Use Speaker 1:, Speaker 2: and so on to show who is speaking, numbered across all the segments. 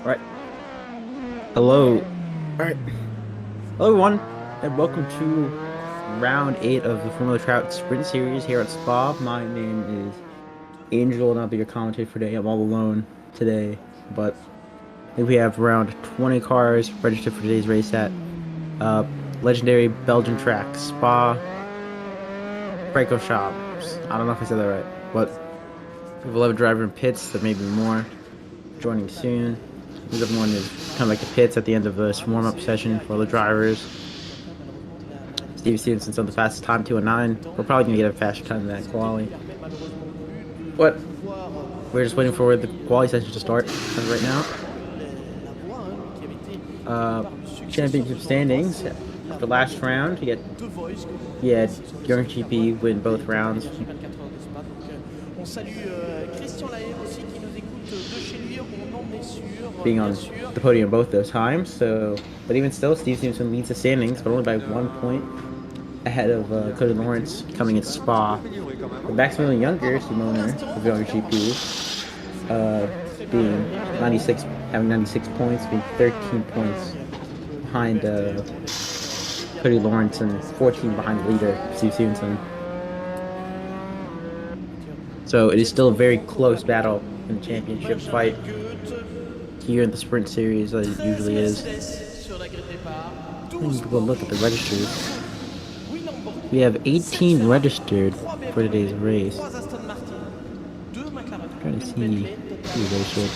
Speaker 1: Right. Hello. Alright. Hello everyone, and welcome to round 8 of the Formula Trout Sprint Series here at Spa. My name is Angel, and I'll be your commentator for today. I'm all alone today, but I think we have around 20 cars registered for today's race at legendary Belgian track, Spa Francorchamps. I don't know if I said that right, but we have 11 driver in pits, there may be more joining soon. Everyone is kind of like the pits at the end of this warm-up session for the drivers. Steve Stevenson's on the fastest time, 2:09. We're probably going to get a faster time than that quali. But we're just waiting for the quali session to start as of right now. Championship standings. The last round, you had Young GP win both rounds. Being on the podium both those times, but even still, Steve Stevenson leads the standings, but only by 1 point ahead of Cody Lawrence coming in Spa. The Maximilian Younger, Simona of Young GP, being having 96 points, being 13 points behind Cody Lawrence and 14 behind the leader, Steve Stevenson. So it is still a very close battle in the championship fight here in the sprint series, as it usually is. We'll look at the registers. We have 18 registered for today's race. I'm trying to see who's registered.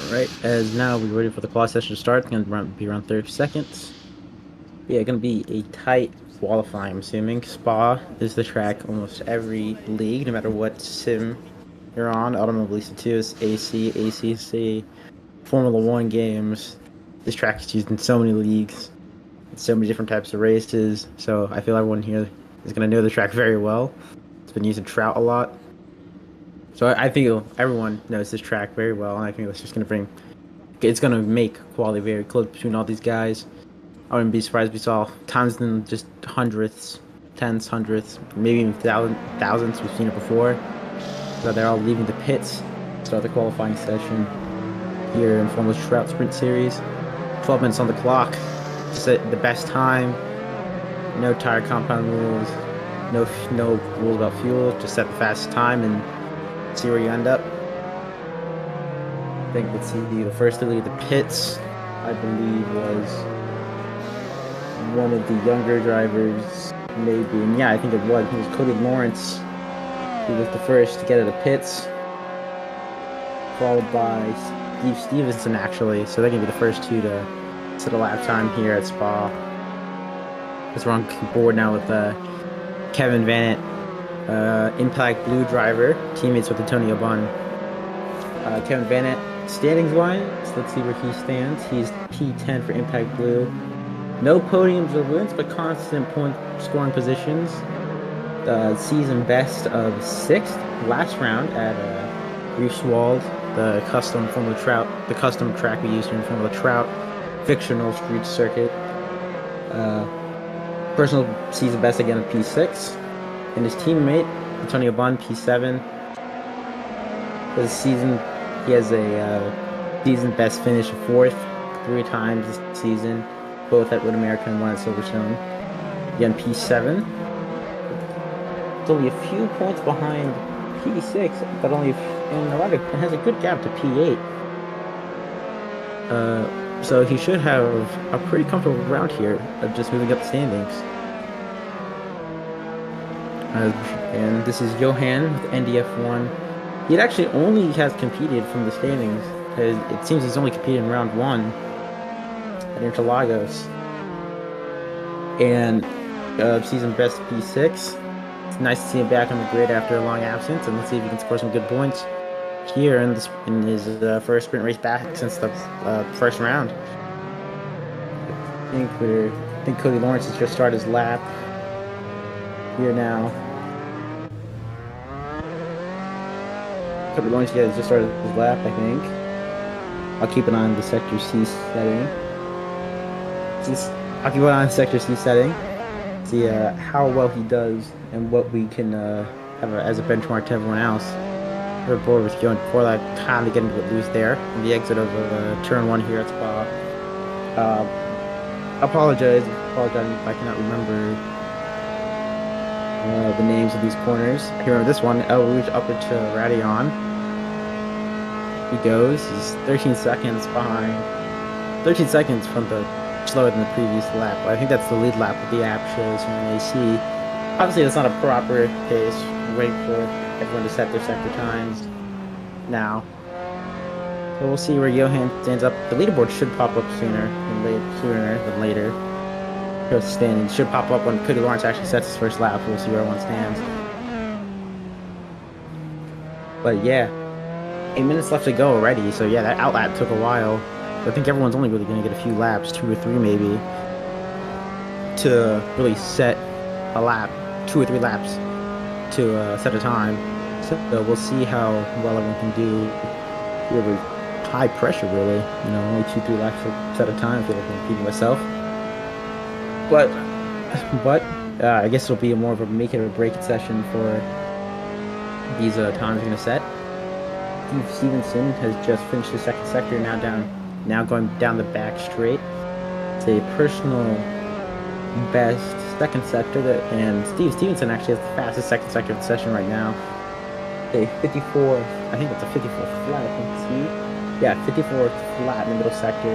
Speaker 1: Alright, as now we're ready for the quali session to start. It's going to be around 30 seconds. Yeah, going to be a tight qualifying, I'm assuming. Spa is the track almost every league, no matter what sim you're on. Automobile 2 is AC, ACC, Formula 1 games. This track is used in so many leagues, so many different types of races, so I feel everyone here is going to know the track very well. It's been used in Trout a lot. So I feel everyone knows this track very well, and I think it's just going to make quality very close between all these guys. I wouldn't be surprised if we saw times in just hundredths, tenths, hundredths, maybe even thousandths. We've seen it before. So they're all leaving the pits to start the qualifying session here in Formula Trout Sprint Series. 12 minutes on the clock to set the best time. No tire compound rules. No rules about fuel. Just set the fastest time and see where you end up. I think let's see the first to leave the pits, I believe, was one of the younger drivers, maybe. And yeah, I think it was Cody Lawrence, who was the first to get out of the pits, followed by Steve Stevenson, actually. So they're going to be the first two to set a lap time here at Spa. Because we're on board now with Kevin Vanett, Impact Blue driver, teammates with Antonio Bunn. Kevin Vanett, standings-wise, let's see where he stands. He's P10 for Impact Blue. No podiums or wins, but constant point-scoring positions. Season best of 6th last round at Greifswald, the custom track we used here in Formula Trout, fictional street circuit. Personal season best again at P6. And his teammate, Antonio Bunn, P7. This season, he has a season best finish of 4th 3 times this season, both at Road America and one at Silverstone. Again, P7. It's only a few points behind P6, but only it has a good gap to P8. So he should have a pretty comfortable round here of just moving up the standings. And this is Johan with NDF1. He actually only has competed from the standings, because it seems he's only competed in round 1 at Interlagos. And season best P6. It's nice to see him back on the grid after a long absence, and let's see if he can score some good points here in his first sprint race back since the first round. I think Cody Lawrence has just started his lap here now. Cody Lawrence, yeah, just started his lap, I think. I'll keep an eye on the Sector C setting. I'll keep an eye on the Sector C setting. See how well he does and what we can have as a benchmark to everyone else. We're bored with going for that, kind of getting a bit loose there. On the exit of turn 1 here at Spa. Apologize if I cannot remember the names of these corners. I can remember this one, El Rouge up into Radion. He goes, he's 13 seconds behind, 13 seconds from the slower than the previous lap. I think that's the lead lap that the app shows from AC. Obviously, that's not a proper pace. We're waiting for everyone to set their sector times now. So we'll see where Johan stands up. The leaderboard should pop up sooner than later. The standings should pop up when Cody Lawrence actually sets his first lap. We'll see where everyone stands. But yeah, 8 minutes left to go already. So yeah, that outlap took a while. I think everyone's only really going to get a few laps, 2 or 3 maybe, to really set a lap, 2 or 3 laps to set a time. So we'll see how well everyone can do. Really high pressure, really. You know, only 2 or 3 laps to set a time. I feel like I'm repeating myself. But I guess it'll be more of a make it or break it session for these times we're going to set. Steve Stevenson has just finished the second sector, now going down the back straight. It's a personal best second sector, and Steve Stevenson actually has the fastest second sector of the session right now. A 54, I think it's a 54 flat, I think, see? Yeah, 54 flat in the middle sector.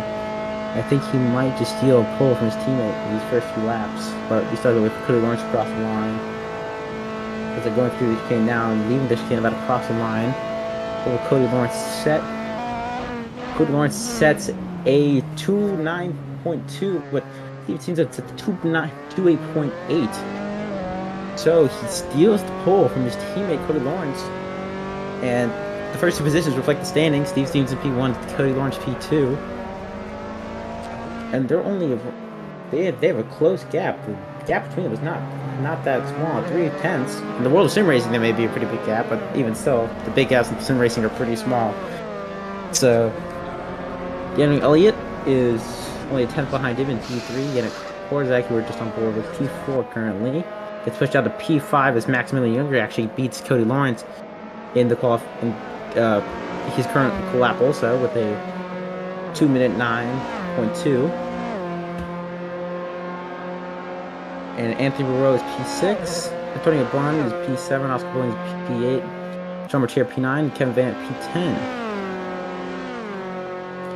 Speaker 1: I think he might just steal a pole from his teammate in these first few laps, but we started with Cody Lawrence across the line. As they're going through the chicane now and leaving the chicane about to cross the line. What will Cody Lawrence set? Cody Lawrence sets a 2.9.2, but Steve seems it's a 2.8. So he steals the pole from his teammate Cody Lawrence, and the first 2 positions reflect the standings. Steve Stevenson P1, Cody Lawrence P2, and they're only they have a close gap. The gap between them is not that small, 3/10. In the world of sim racing, there may be a pretty big gap, but even still, the big gaps in sim racing are pretty small. So, Yannick Elliott is only a 10th behind him in P3. Yannick Korzak, who we're just on board with, P4 currently, gets pushed out to P5 as Maximilian Younger actually beats Cody Lawrence in the his current lap also with a 2:09.2. And Anthony Barreau is P6. Antonio Bond is P7. Oscar Williams is P8. Sean Martier P9. Kevin Van P10.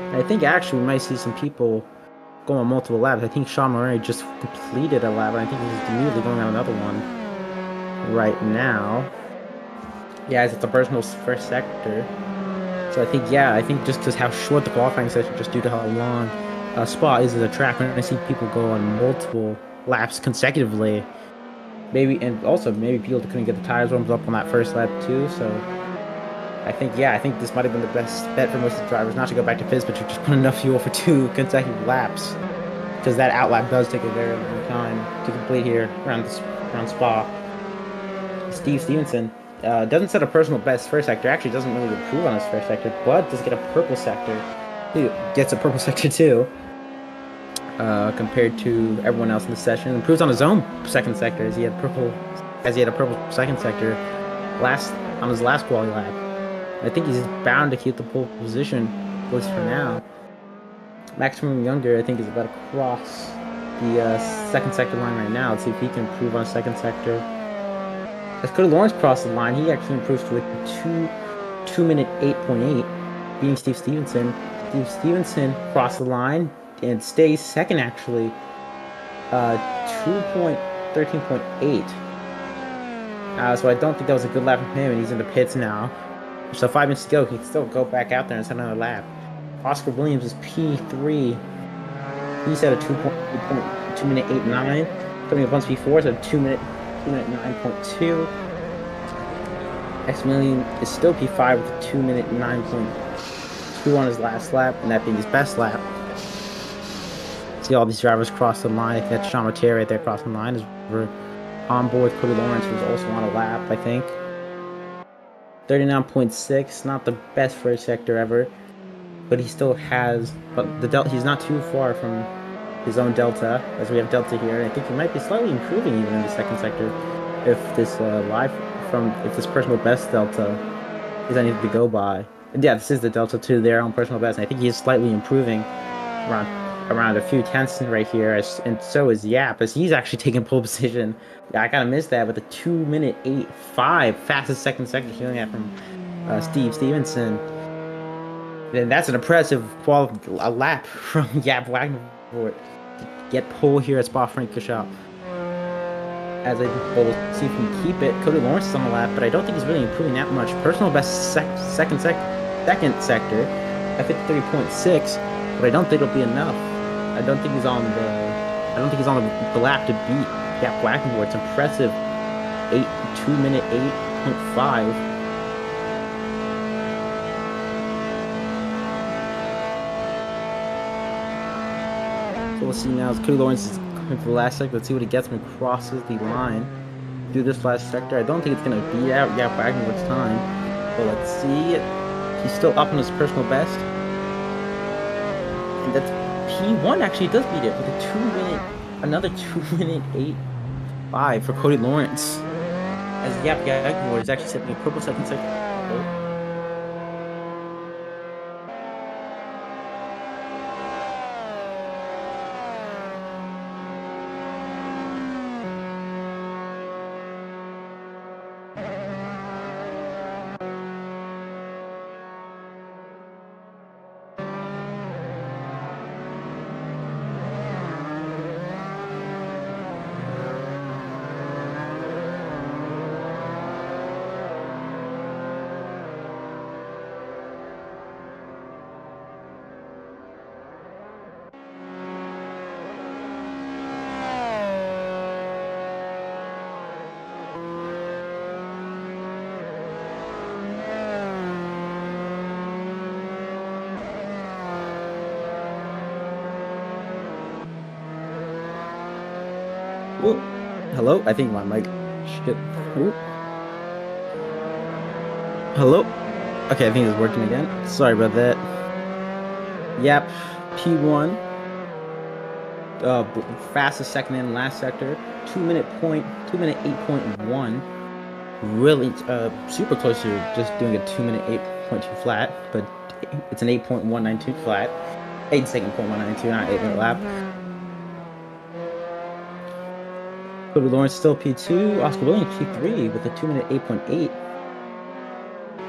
Speaker 1: And I think actually we might see some people go on multiple laps. I think Sean Murray just completed a lap, and I think he's immediately going on another one right now. Yeah, it's a personal first sector. So I think just because how short the qualifying session, just due to how long Spa is as a track, when I see people go on multiple laps consecutively, maybe people couldn't get the tires warmed up on that first lap too. So I think this might have been the best bet for most of the drivers, not to go back to pits, but to just put enough fuel for 2 consecutive laps, because that outlap does take a very long time to complete here around Spa. Steve Stevenson doesn't set a personal best first sector, actually doesn't really improve on his first sector, but does get a purple sector. He gets a purple sector too, compared to everyone else in the session. Improves on his own second sector as he had a purple second sector on his last quali lap. I think he's bound to keep the pole position, at least for now. Maximum Younger, I think, is about to cross the second sector line right now. Let's see if he can improve on a second sector. As Cody Lawrence crossed the line, he actually improves to a 2:minute 8.8, beating Steve Stevenson. Steve Stevenson crossed the line and stays second, actually. 2.13.8. So I don't think that was a good lap from him, and he's in the pits now. So 5 minutes to go. He can still go back out there and set another lap. Oscar Williams is P3. He's at a 2:minute 8.9. Coming up once P4, so 2:minute 9.2. Maximilian is still P5 with a 2:minute 9.2 on his last lap, and that being his best lap. See all these drivers cross the line. I think that's Sean Martier right there crossing the line. We're on board with Cody Lawrence, who's also on a lap, I think. 39.6, not the best first sector ever, but he still has, but the delta, he's not too far from his own delta, as we have delta here, and I think he might be slightly improving even in the second sector if this if this personal best delta is anything to go by. And yeah, this is the delta to their own personal best, and I think he is slightly improving around a few tenths right here, and so is Yap, as he's actually taking pole position. Yeah, I kind of missed that with a 2-minute 8.5 fastest second sector healing that from Steve Stevenson. Then that's an impressive a lap from Yap Wagner to get pole here at Spa Francorchamps. As I will see if he can keep it. Cody Lawrence is on the lap, but I don't think he's really improving that much. Personal best second sector at 53.6, but I don't think it'll be enough. I don't think he's on the lap to beat Yap Wagner. It's impressive. 2-minute 8.5. So we'll see now as Cody Lawrence is coming for the last sector. Let's see what he gets when he crosses the line through this last sector. I don't think it's going to beat out Yap Wagner's time, but let's see. He's still up on his personal best. And that's P1 actually does beat it with another 2-minute 8.5 for Cody Lawrence. As Yap Wagner is actually setting a purple second sector. Ooh. Hello? I think my mic. Shit. Ooh. Hello? Okay, I think it's working again. Sorry about that. Yep. P1. Fastest second in last sector. 2-minute 8.1. Really super close to just doing a 2-minute 8.2 flat, but it's an 8.192 flat. 8-second 0.192, not 8-minute lap. Cody Lawrence still P2, Oscar Williams P3 with a 2-minute 8.8.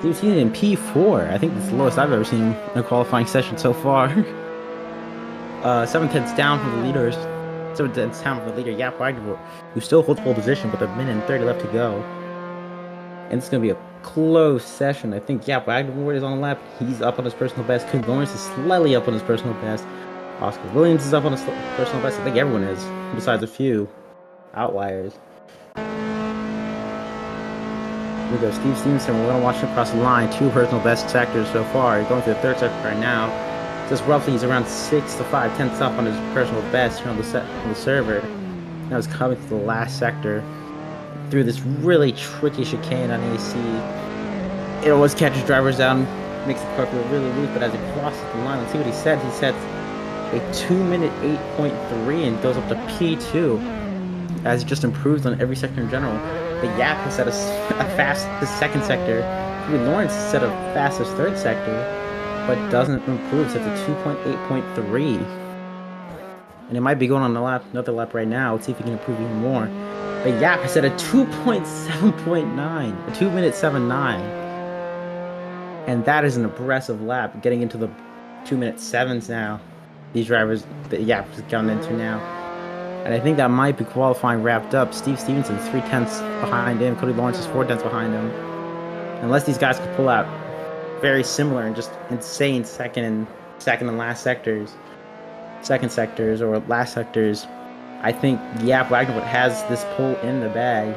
Speaker 1: He's seen it in P4. I think it's the lowest I've ever seen in a qualifying session so far. 7 tenths down from the leaders. 7 tenths down from the leader, Yap Wagner, who still holds pole position with a minute and 30 left to go. And it's going to be a close session. I think Yap Wagner is on the lap. He's up on his personal best. Cody Lawrence is slightly up on his personal best. Oscar Williams is up on his personal best. I think everyone is, besides a few outliers. Here we go, Steve Stevenson. We're going to watch him cross the line. 2 personal best sectors so far. He's going through the 3rd sector right now. Just roughly, he's around 6 to 5 tenths up on his personal best here on the server. Now he's coming to the last sector through this really tricky chicane on AC. It always catches drivers down, makes the car feel really loose, but as he crosses the line, let's see what he sets. He sets a 2-minute 8.3 and goes up to P2. As he just improves on every sector in general. The Yap has set a fastest second sector. Cody Lawrence set a fastest 3rd sector, but doesn't improve. Sets a 2.8.3. And it might be going on another lap right now. Let's see if he can improve even more. The Yap has set a 2.7.9, a 2-minute 7.9. And that is an impressive lap, getting into the 2-minute 7s now. These drivers, the Yap has gotten into now. And I think that might be qualifying wrapped up. Steve Stevenson's 3 tenths behind him. Cody Lawrence is 4 tenths behind him. Unless these guys could pull out very similar and just insane second and last sectors, second sectors or last sectors, I think Yap Wagner has this pull in the bag.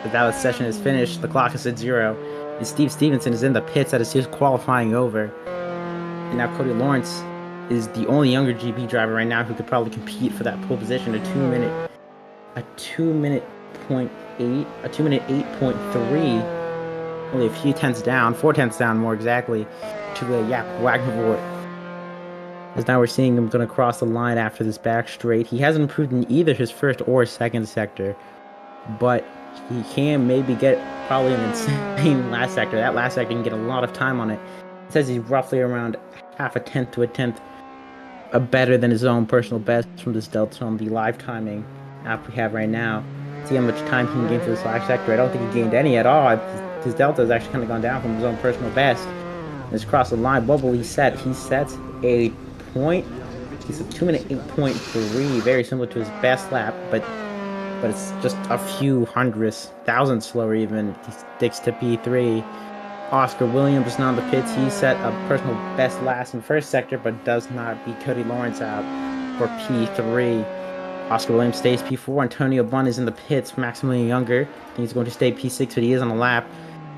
Speaker 1: But now the session is finished. The clock is at 0. And Steve Stevenson is in the pits that is just qualifying over. And now Cody Lawrence is the only younger GP driver right now who could probably compete for that pole position. A 2-minute point a 2-minute 8.3, only a few tenths down, 4 tenths down more exactly, to Jaap Wagnevort. As now we're seeing him going to cross the line after this back straight. He hasn't improved in either his first or second sector, but he can maybe get probably an insane last sector. That last sector can get a lot of time on it. It says he's roughly around half a tenth to a tenth better than his own personal best from this delta on the live timing app we have right now. See how much time he can gain for this last sector. I don't think he gained any at all. His delta has actually kind of gone down from his own personal best. Let's cross the line. What will he set? He sets a point. He's a 2-minute 8.3, very similar to his best lap, but it's just a few thousandths slower even. He sticks to P3. Oscar Williams is now in the pits. He set a personal best last in first sector, but does not beat Cody Lawrence out for P3. Oscar Williams stays P4. Antonio Bunn is in the pits, Maximilian Younger. I think he's going to stay P6, but he is on the lap.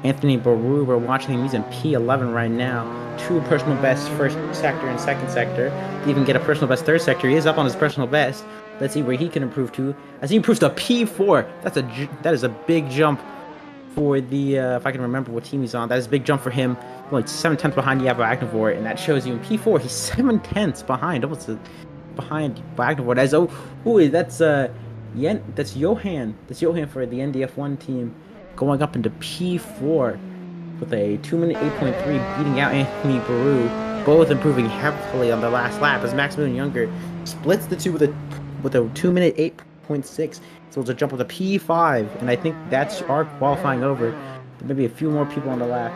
Speaker 1: Anthony Baru, we're watching him. He's in P11 right now. 2 personal best first sector and second sector. To even get a personal best third sector, he is up on his personal best. Let's see where he can improve to. As he improves to P4, that is a big jump for the if I can remember what team he's on. That is a big jump for him. Like 7 tenths behind Jaap Wagnevort, and that shows you in P4 he's 7 tenths behind, almost behind Wagnevort. That's that's Johan. That's Johan for the NDF1 team, going up into P4 with a 2-minute 8.3, beating out Anthony Baru, both improving heavily on the last lap as Maximilian Younger splits the two with a 2-minute 8.6. So it's a jump with a P5, and I think that's our qualifying over. Maybe a few more people on the lap.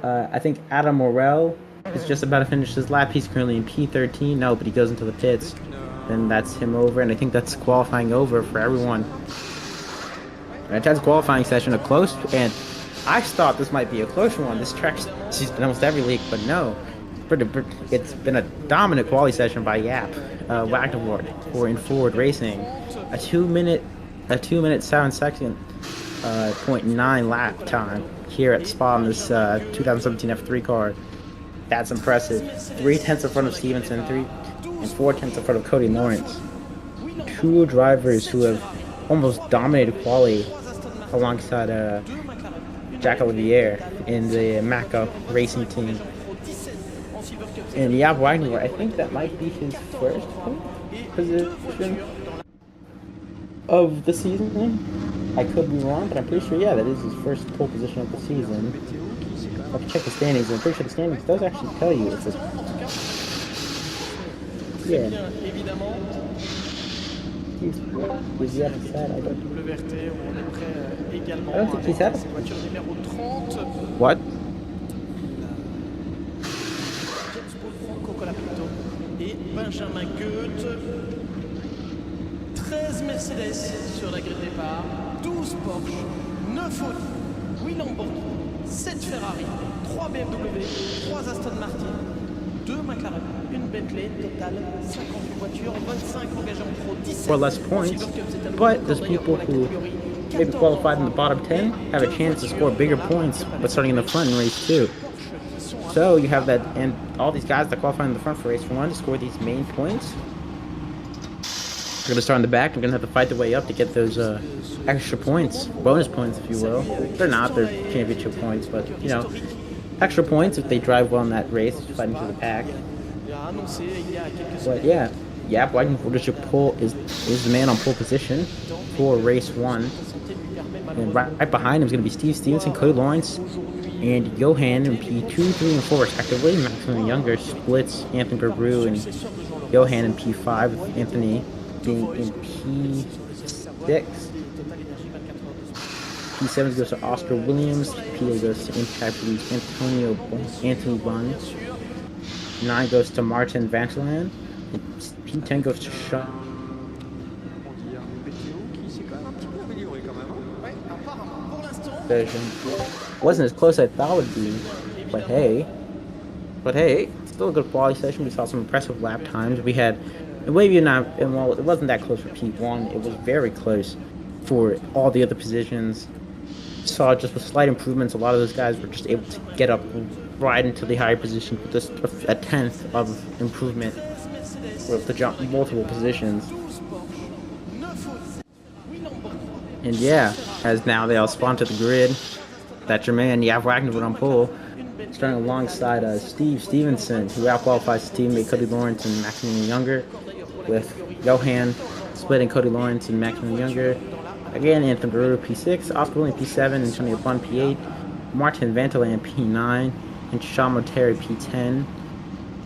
Speaker 1: I think Adam Morel is just about to finish his lap. He's currently in P13. No, but he goes into the pits. Then that's him over, and I think that's qualifying over for everyone. An intense qualifying session, a close, and I thought this might be a close one. This track's in almost every league, but no. It's been a dominant quali session by Jaap Wagnevort for in Ford Racing. A 2-minute 7-second 0.9 lap time here at Spa in this 2017 F3 car. That's impressive. 3 tenths in front of Stevenson, 4 tenths in front of Cody Lawrence. 2 drivers who have almost dominated quali alongside Jack Olivier in the Maca racing team. And Jaap Wagnevort, I think that might be his first position of the season. I could be wrong, but I'm pretty sure, yeah, that is his first pole position of the season. I have to check the standings, and I'm pretty sure the standings does actually tell you if it's... Yeah. He's yet sad, I don't think he's had. What?
Speaker 2: Et Benjamin Goethe, 13 Mercedes sur la grille de départ, 12 Porsche, 9 Audi, 8 Lamborghini, 7 Ferrari, 3 BMW, 3 Aston Martin, 2 McLaren, 1 Bentley, total 58 voitures, 25 engagés en pro, 17
Speaker 1: for less points, but there's people who maybe qualified in the bottom 10 have a chance to score bigger points, but starting in the front in race 2. So you have that, and all these guys that qualify in the front for race 1 to score these main points. We're going to start in the back. We're going to have to fight the way up to get those extra points, bonus points, if you will. They're not, they're championship points, but, you know, extra points if they drive well in that race, fighting for the pack. But yeah, Jaap Wagnevort is the man on pole position for race 1. And right behind him is going to be Steve Stevenson, Cody Lawrence, and Johan in P2, 3, and 4 respectively. Maximilian Younger splits Anthony Baru and Johan in P5, with Anthony being in P6. P7 goes to Oscar Williams. P8 goes to Impact League Anthony Bunn. 9 goes to Martin Vanteland. P10 goes to Sean. Wasn't as close as I thought it would be, but hey, still a good quality session. We saw some impressive lap times. We had, maybe not, and well, it wasn't that close for P1. It was very close for all the other positions. Saw just with slight improvements, a lot of those guys were just able to get up right into the higher position with just a tenth of improvement with the jump multiple positions. And yeah, as now they all spawn to the grid. That's your man, Yav Wagner on pole. Starting alongside Steve Stevenson, who outqualifies his teammate Cody Lawrence and Maximilian Younger, with Johan splitting Cody Lawrence and Maximilian Younger. Again, Anthony Baru P6, Oscar William P7, Antonio Bun P8, Martin Vantalan P9, and Sean Terry P10.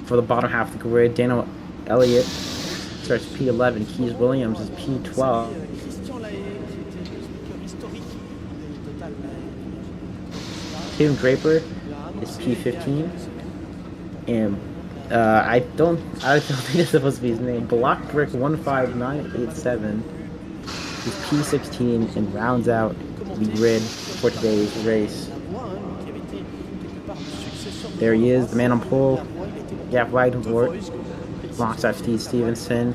Speaker 1: For the bottom half of the grid, Daniel Elliott starts P11, Keys Williams is P12. Tim Draper is P15, and I don't think it's supposed to be his name. Blockbrick 15987 is P16 and rounds out the grid for today's race. There he is, the man on pole, Gav Wagner, alongside Steve Stevenson,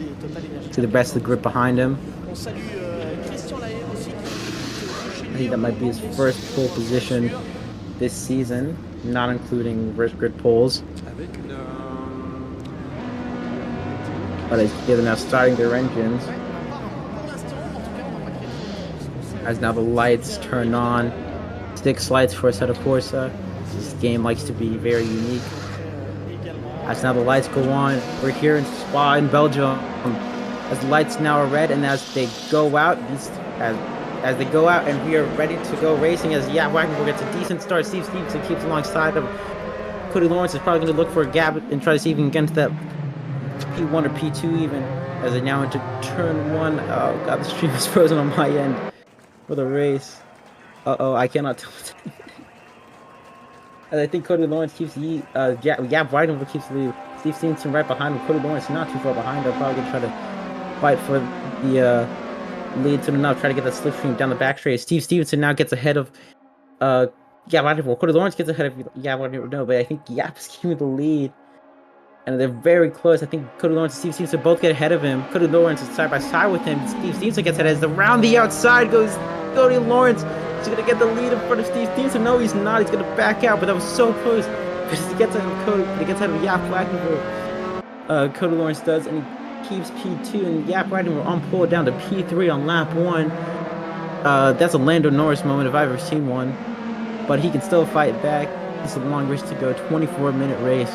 Speaker 1: to the rest of the grid behind him. I think that might be his first pole position this season, not including reverse grid poles. But they're now starting their engines. As now the lights turn on. 6 lights for a set of Corsa. This game likes to be very unique. As now the lights go on, we're here in Spa in Belgium. As the lights now are red, and as they go out, as they go out, and we are ready to go racing. As Wagner gets a decent start, Steve Stevenson keeps alongside of Cody Lawrence. Is probably going to look for a gap and try to see if he can get into that P1 or P2 even. As they now into turn 1. Oh god, the stream is frozen on my end for the race. I cannot tell. As I think Cody Lawrence keeps the Wagner keeps the lead. Steve Stevenson right behind him. Cody Lawrence not too far behind. They're probably going to try to fight for the lead soon enough, try to get that slipstream down the back straight. Steve Stevenson now gets ahead of Wagner. Cody Lawrence gets ahead of Wagner, no, but I think Yap is keeping the lead. And they're very close. I think Cody Lawrence and Steve Stevenson both get ahead of him. Cody Lawrence is side by side with him. Steve Stevenson gets ahead as around the outside goes Cody Lawrence. He's gonna get the lead in front of Steve Stevenson. No, he's not. He's gonna back out, but that was so close. Because he gets ahead of Cody, but he gets ahead of Yap Wagner. Cody Lawrence does, and he keeps P2, and Yap Wagner on pole down to P3 on lap 1. That's a Lando Norris moment if I've ever seen one. But he can still fight back. It's a long race to go, 24-minute race.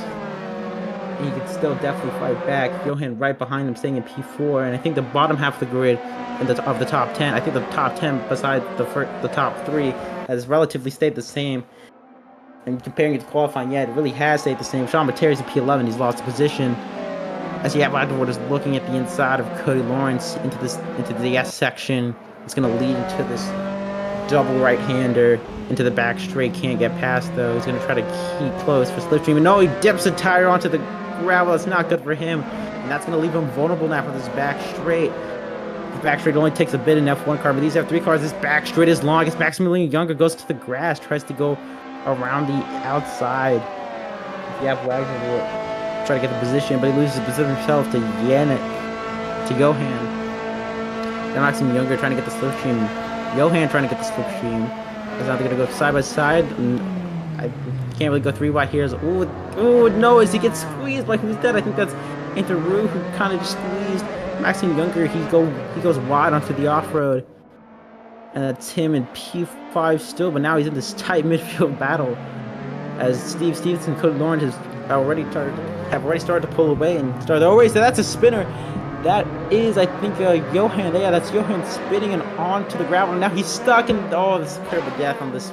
Speaker 1: He can still definitely fight back. Johan right behind him, staying in P4, and I think the bottom half of the grid of the top 10, I think the top 10 beside the top 3 has relatively stayed the same. And comparing it to qualifying, it really has stayed the same. Sean Terry's at P11, he's lost a position. As Wagner is looking at the inside of Cody Lawrence into the S section. It's going to lead into this double right-hander into the back straight. Can't get past though. He's going to try to keep close for slipstream. And no, he dips a tire onto the gravel. That's not good for him. And that's going to leave him vulnerable now for this back straight. The back straight only takes a bit in F1 car, but these F3 cars, this back straight is long. As Maximilian Younger goes to the grass, tries to go around the outside. Wagner will try to get the position, but he loses the position himself to Johan. Then Maximilian Younger trying to get the slipstream. Johan trying to get the slipstream. Now they're going to go side by side. I can't really go 3 wide here. Oh no, as he gets squeezed by who's dead. I think that's Anthony Rue who kind of just squeezed Maximilian Younger. He goes wide onto the off-road. And that's him in P5 still, but now he's in this tight midfield battle. As Steve Stevenson and Cody Lawrence have already started to pull away and start. Oh wait, so that's a spinner. That is, I think, Johan. Yeah, that's Johan spinning and onto the gravel. Now he's stuck in. Oh, this is the curb of death on this.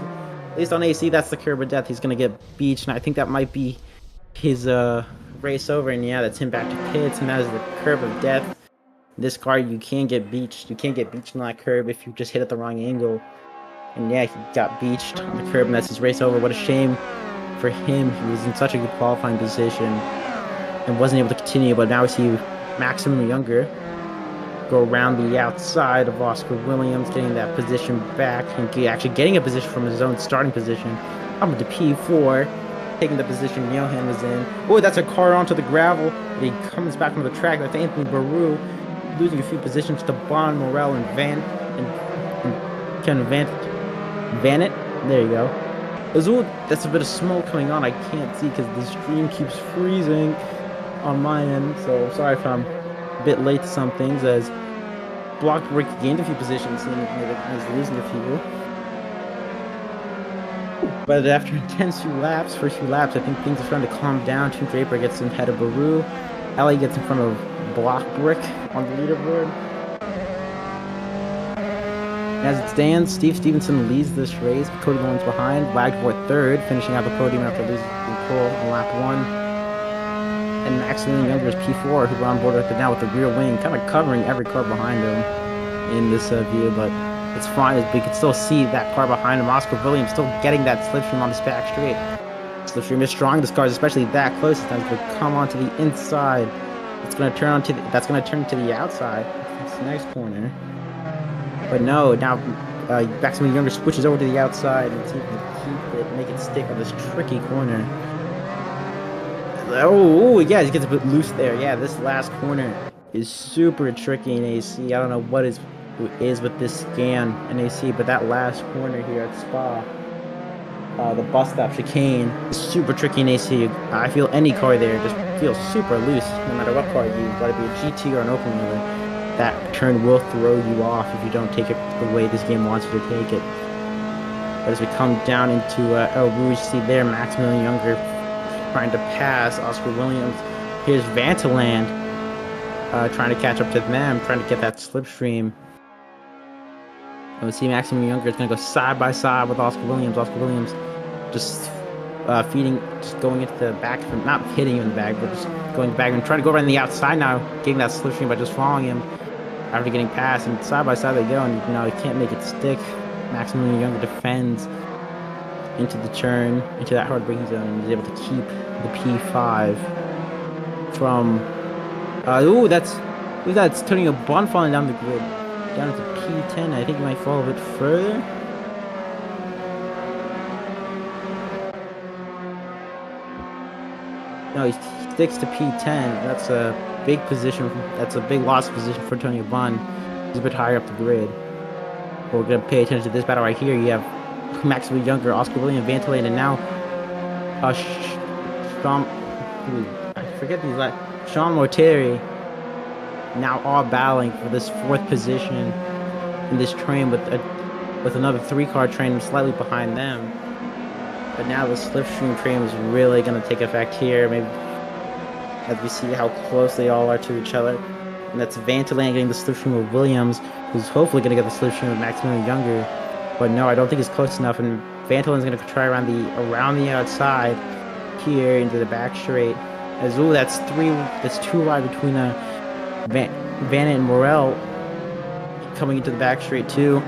Speaker 1: At least on AC, that's the curb of death. He's gonna get beached, and I think that might be his race over. And yeah, that's him back to pits, and that is the curb of death. This car, you can get beached. You can't get beached on that curb if you just hit at the wrong angle. And yeah, he got beached on the curb, and that's his race over. What a shame for him. He was in such a good qualifying position and wasn't able to continue. But now we see Maximilian Younger go around the outside of Oscar Williams, getting that position back and actually getting a position from his own starting position. Up to P4, taking the position Johan was in. Oh, that's a car onto the gravel. He comes back from the track. That's Anthony Baru losing a few positions to Bon Morel and Ken Vanett. There you go. That's a bit of smoke coming on. I can't see because the stream keeps freezing on my end, so sorry if I'm a bit late to some things. As blocked Rick, gained a few positions, and he's losing a few. But after intense first few laps, I think things are starting to calm down. Two Draper gets ahead of Baru. Ellie gets in front of Block Brick on the leaderboard. As it stands, Steve Stevenson leads this race. Cody Lawrence behind. Wagner third, finishing out the podium after losing pole on lap 1. And Maximilian Younger is P4, who we're on board with it now with the rear wing, kind of covering every car behind him in this view, but it's fine. We can still see that car behind him. Oscar Williams still getting that slipstream on this back straight. Slipstream is strong. This car is especially that close. It's going to come onto the inside. It's going to turn onto that's going to turn to the outside. That's the next corner. But no, now Maximilian Younger switches over to the outside and see if he can keep it, make it stick on this tricky corner. Oh, yeah, he gets a bit loose there. Yeah, this last corner is super tricky in AC. I don't know what is with this scan in AC, but that last corner here at Spa, the bus stop chicane, is super tricky in AC. I feel any car there just feels super loose, no matter what car you use, whether it be a GT or an open wheeler. That turn will throw you off if you don't take it the way this game wants you to take it. But as we come down into El Rouge, see there Maximilian Younger trying to pass Oscar Williams. Here's Vantaland trying to catch up to them, trying to get that slipstream. And we see Maximilian Younger is going to go side by side with Oscar Williams. Oscar Williams just just going into the back, not hitting him in the back, but just going back and trying to go around the outside now, getting that slipstream by just following him after getting past. And side by side they go, and he can't make it stick. Maximilian Younger defends into the turn, into that hard braking zone, and is able to keep the P5 from. That's Antonio Bond falling down the grid, down to P10. I think he might fall a bit further. No, he sticks to P10. That's a big position. That's a big loss position for Antonio Bond. He's a bit higher up the grid. But we're gonna pay attention to this battle right here. You have Maximilian Younger, Oscar Williams, Vantaland, and now Sean Morteri, now all battling for this 4th position in this train with another 3-car train slightly behind them. But now the slipstream train is really going to take effect here, maybe as we see how close they all are to each other. And that's Vantaland getting the slipstream of Williams, who's hopefully going to get the slipstream of Maximilian Younger. But no, I don't think it's close enough, and Vantaland's going to try around the outside here into the back straight. As that's 2 wide between Vanna and Morel coming into the back straight too.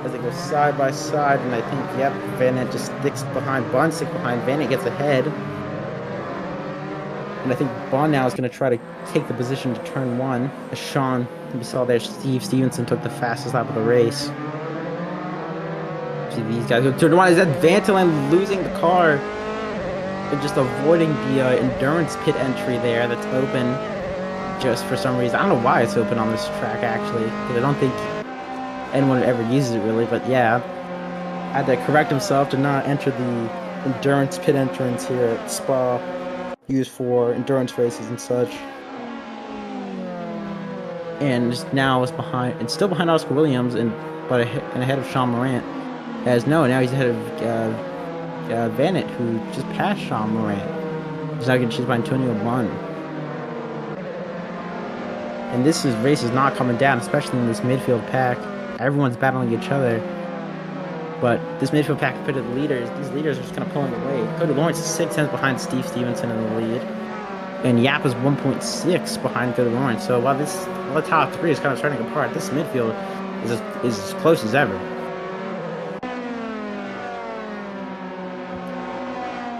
Speaker 1: As they go side by side, and I think, yep, Vanna just sticks behind Bond, Vanna gets ahead. And I think Bond now is going to try to take the position to turn 1. As Sean, we saw there, Steve Stevenson took the fastest lap of the race. See these guys go turn 1. Is that Vantaland losing the car and just avoiding the endurance pit entry there that's open just for some reason. I don't know why it's open on this track, actually, because I don't think anyone ever uses it really, but yeah, had to correct himself to not enter the endurance pit entrance here at Spa, used for endurance races and such. And now is still behind Oscar Williams, but ahead of Sean Morant. Now he's ahead of Vannet, who just passed Sean Morant. He's now getting chased by Antonio Bond. And this race is not coming down, especially in this midfield pack. Everyone's battling each other. But this midfield pack compared to the leaders, these leaders are just kind of pulling away. Cody Lawrence is 6 tenths behind Steve Stevenson in the lead. And Yap is 1.6 behind Cody Lawrence. So while the top 3 is kind of starting apart, this midfield is as close as ever.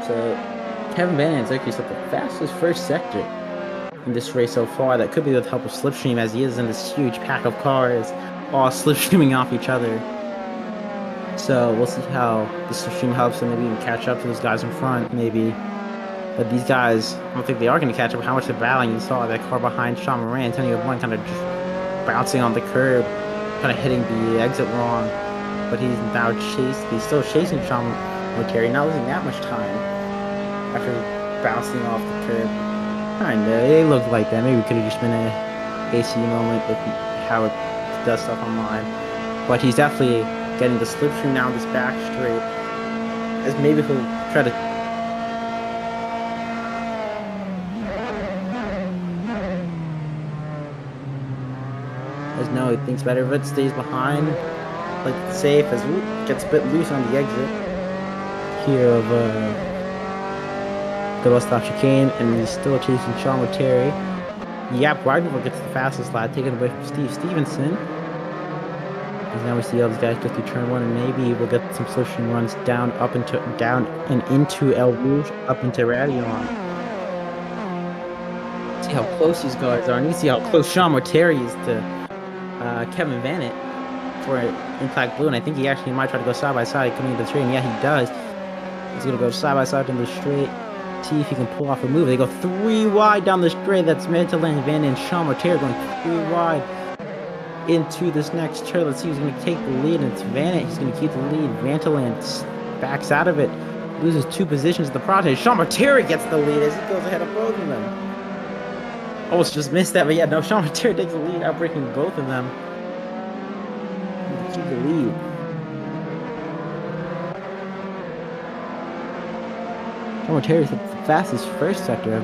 Speaker 1: So Kevin Van And's actually set the fastest first sector in this race so far. That could be with the help of Slipstream, as he is in this huge pack of cars all slipstreaming off each other. So we'll see how the slipstream helps them, maybe even catch up to those guys in front, maybe. But these guys, I don't think they are going to catch up. How much they're battling. You saw that car behind Sean Moran, Antonio Blunt, kind of just bouncing on the curb, kind of hitting the exit wrong. But he's now he's still chasing Sean Morteri, not losing that much time after bouncing off the curb. Kinda, it looked like that. Maybe it could have just been AC moment with how it does stuff online. But he's definitely getting the slipstream down this back straight. As maybe he'll try to. As no, he thinks better of it, stays behind, like safe as gets a bit loose on the exit here of the West Stop chicane, and he's still chasing Sean with Terry. Yap Wagner gets the fastest lap, taken away from Steve Stevenson. As now we see all these guys go through turn one, and maybe we'll get some slipstream runs down and into El Rouge, up into Radion. See how close these guys are, and you see how close Sean Terry is to Kevin Vanett for Impact Blue, and I think he actually might try to go side by side coming into the straight, and yeah, he does. He's gonna go side by side in the straight, see if he can pull off a move. They go 3 wide down the straight. That's Mantelan, Vanett, and Sean Terry going 3 wide into this next turn. Let's see who's gonna take the lead, and it's Vanett. He's gonna keep the lead. Vantelan backs out of it, loses 2 positions in the process. Sean Terry gets the lead as he goes ahead of both of them. Almost just missed that, but yeah, no, Sean Terry takes the lead, outbreaking both of them. Keep the lead. Sean Terry's the fastest first sector.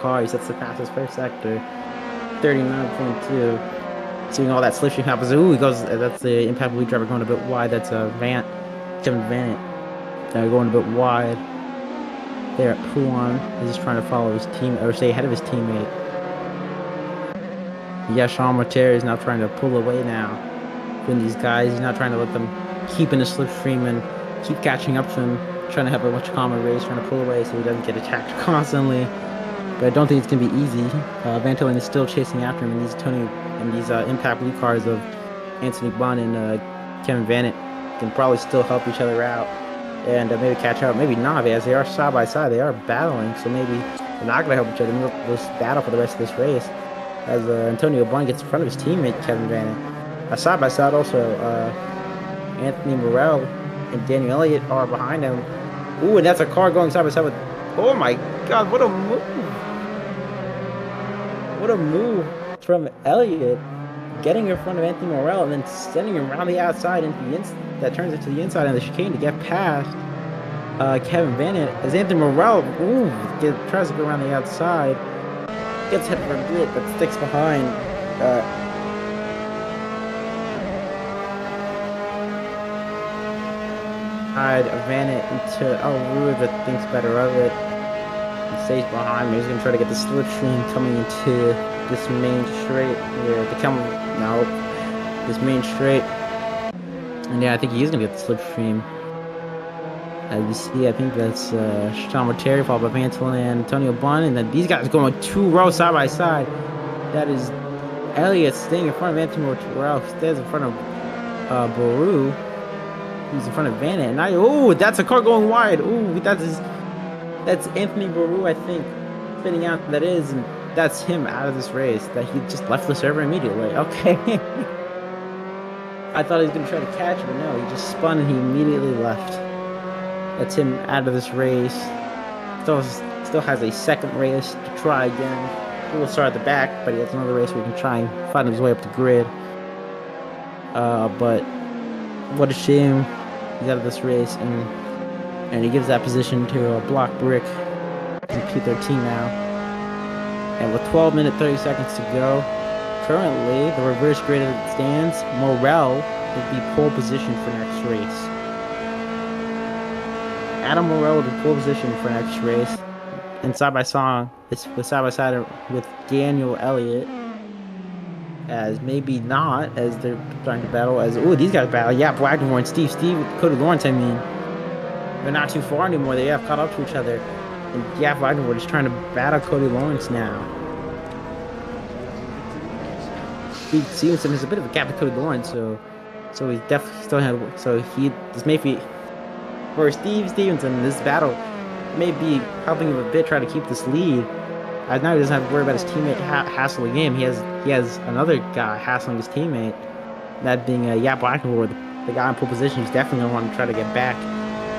Speaker 1: Cars, that's the fastest first sector. 39.2. Seeing all that slipstream happens. Ooh, he goes. That's the Impact Blue driver going a bit wide. That's Kevin Vanett. Going a bit wide there at Puan. He's just trying to follow his team, or stay ahead of his teammate. Yeah, Sean Terry is now trying to pull away now from these guys. He's not trying to let them keep in the slipstream and keep catching up to him, trying to have a much calmer race, trying to pull away so he doesn't get attacked constantly. But I don't think it's going to be easy. Vantolin is still chasing after him, and these Impact Blue cars of Anthony Bunn and Kevin Vanett can probably still help each other out. And maybe catch up, maybe not, as they are side by side, they are battling, so maybe they're not going to help each other. They'll just battle for the rest of this race. As Antonio Bunn gets in front of his teammate, Kevin Vanett. Side by side, also, Anthony Morel and Daniel Elliott are behind him. Ooh, and that's a car going side by side with. Oh my god, what a move! What a move from Elliott. Getting in front of Anthony Morel and then sending him around the outside into the that turns it to the inside of the chicane to get past Kevin Vanett as Anthony Morel tries to go around the outside, gets hit for a bit but sticks behind Vanett into El Rouge, but thinks better of it. He stays behind. He's gonna try to get the slipstream coming into this main straight here. This main straight. And yeah, I think he's gonna get the slipstream. As you see, I think that's Sean Terry followed by Vantolin and Antonio Bunn, and then these guys going 2 rows side by side. That is Elliott staying in front of Anthony Morel, stays in front of Baru, who's in front of Vanett. And that's a car going wide. That's Anthony Baru, I think, spinning out. That is, and that's him out of this race. That he just left the server immediately. Okay. I thought he was going to try to catch, but no, he just spun and he immediately left. That's him out of this race. Still has a second race to try again. He will start at the back, but he has another race where he can try and find his way up the grid. But what a shame. He's out of this race, and he gives that position to Block Brick in P13 now. And with 12 minutes 30 seconds to go, currently the reverse grid as it stands, Morel will be pole position for next race. Adam Morel will be pole position for next race, and side by side with Daniel Elliott. As maybe not, as they're trying to battle. These guys battle. Yeah, Wagner and Steve, Cody Lawrence. I mean, they're not too far anymore. They have caught up to each other. And yeah, Wagner is trying to battle Cody Lawrence now. Steve Stevenson has a bit of a gap with Cody Lawrence, so he's definitely still had. So this may be for Steve Stevenson. This battle may be helping him a bit try to keep this lead. Now he doesn't have to worry about his teammate hassling him. He has another guy hassling his teammate. That being Yap Wagner, the guy in pole position. He's definitely going to want to try to get back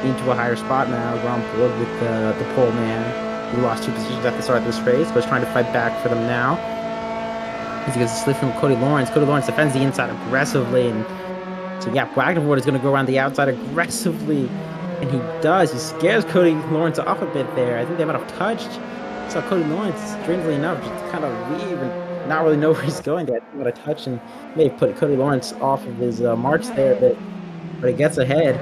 Speaker 1: into a higher spot now. We're on board with the pole man. We lost 2 positions at the start of this race, but is trying to fight back for them now. As he gets a slip from Cody Lawrence. Cody Lawrence defends the inside aggressively, and so yeah, Wagnerford is going to go around the outside aggressively, and he does. He scares Cody Lawrence off a bit there. I think they might have touched. So Cody Lawrence, strangely enough, just kind of leave and not really know where he's going there. I think he might have touched and may have put Cody Lawrence off of his marks there a bit, but he gets ahead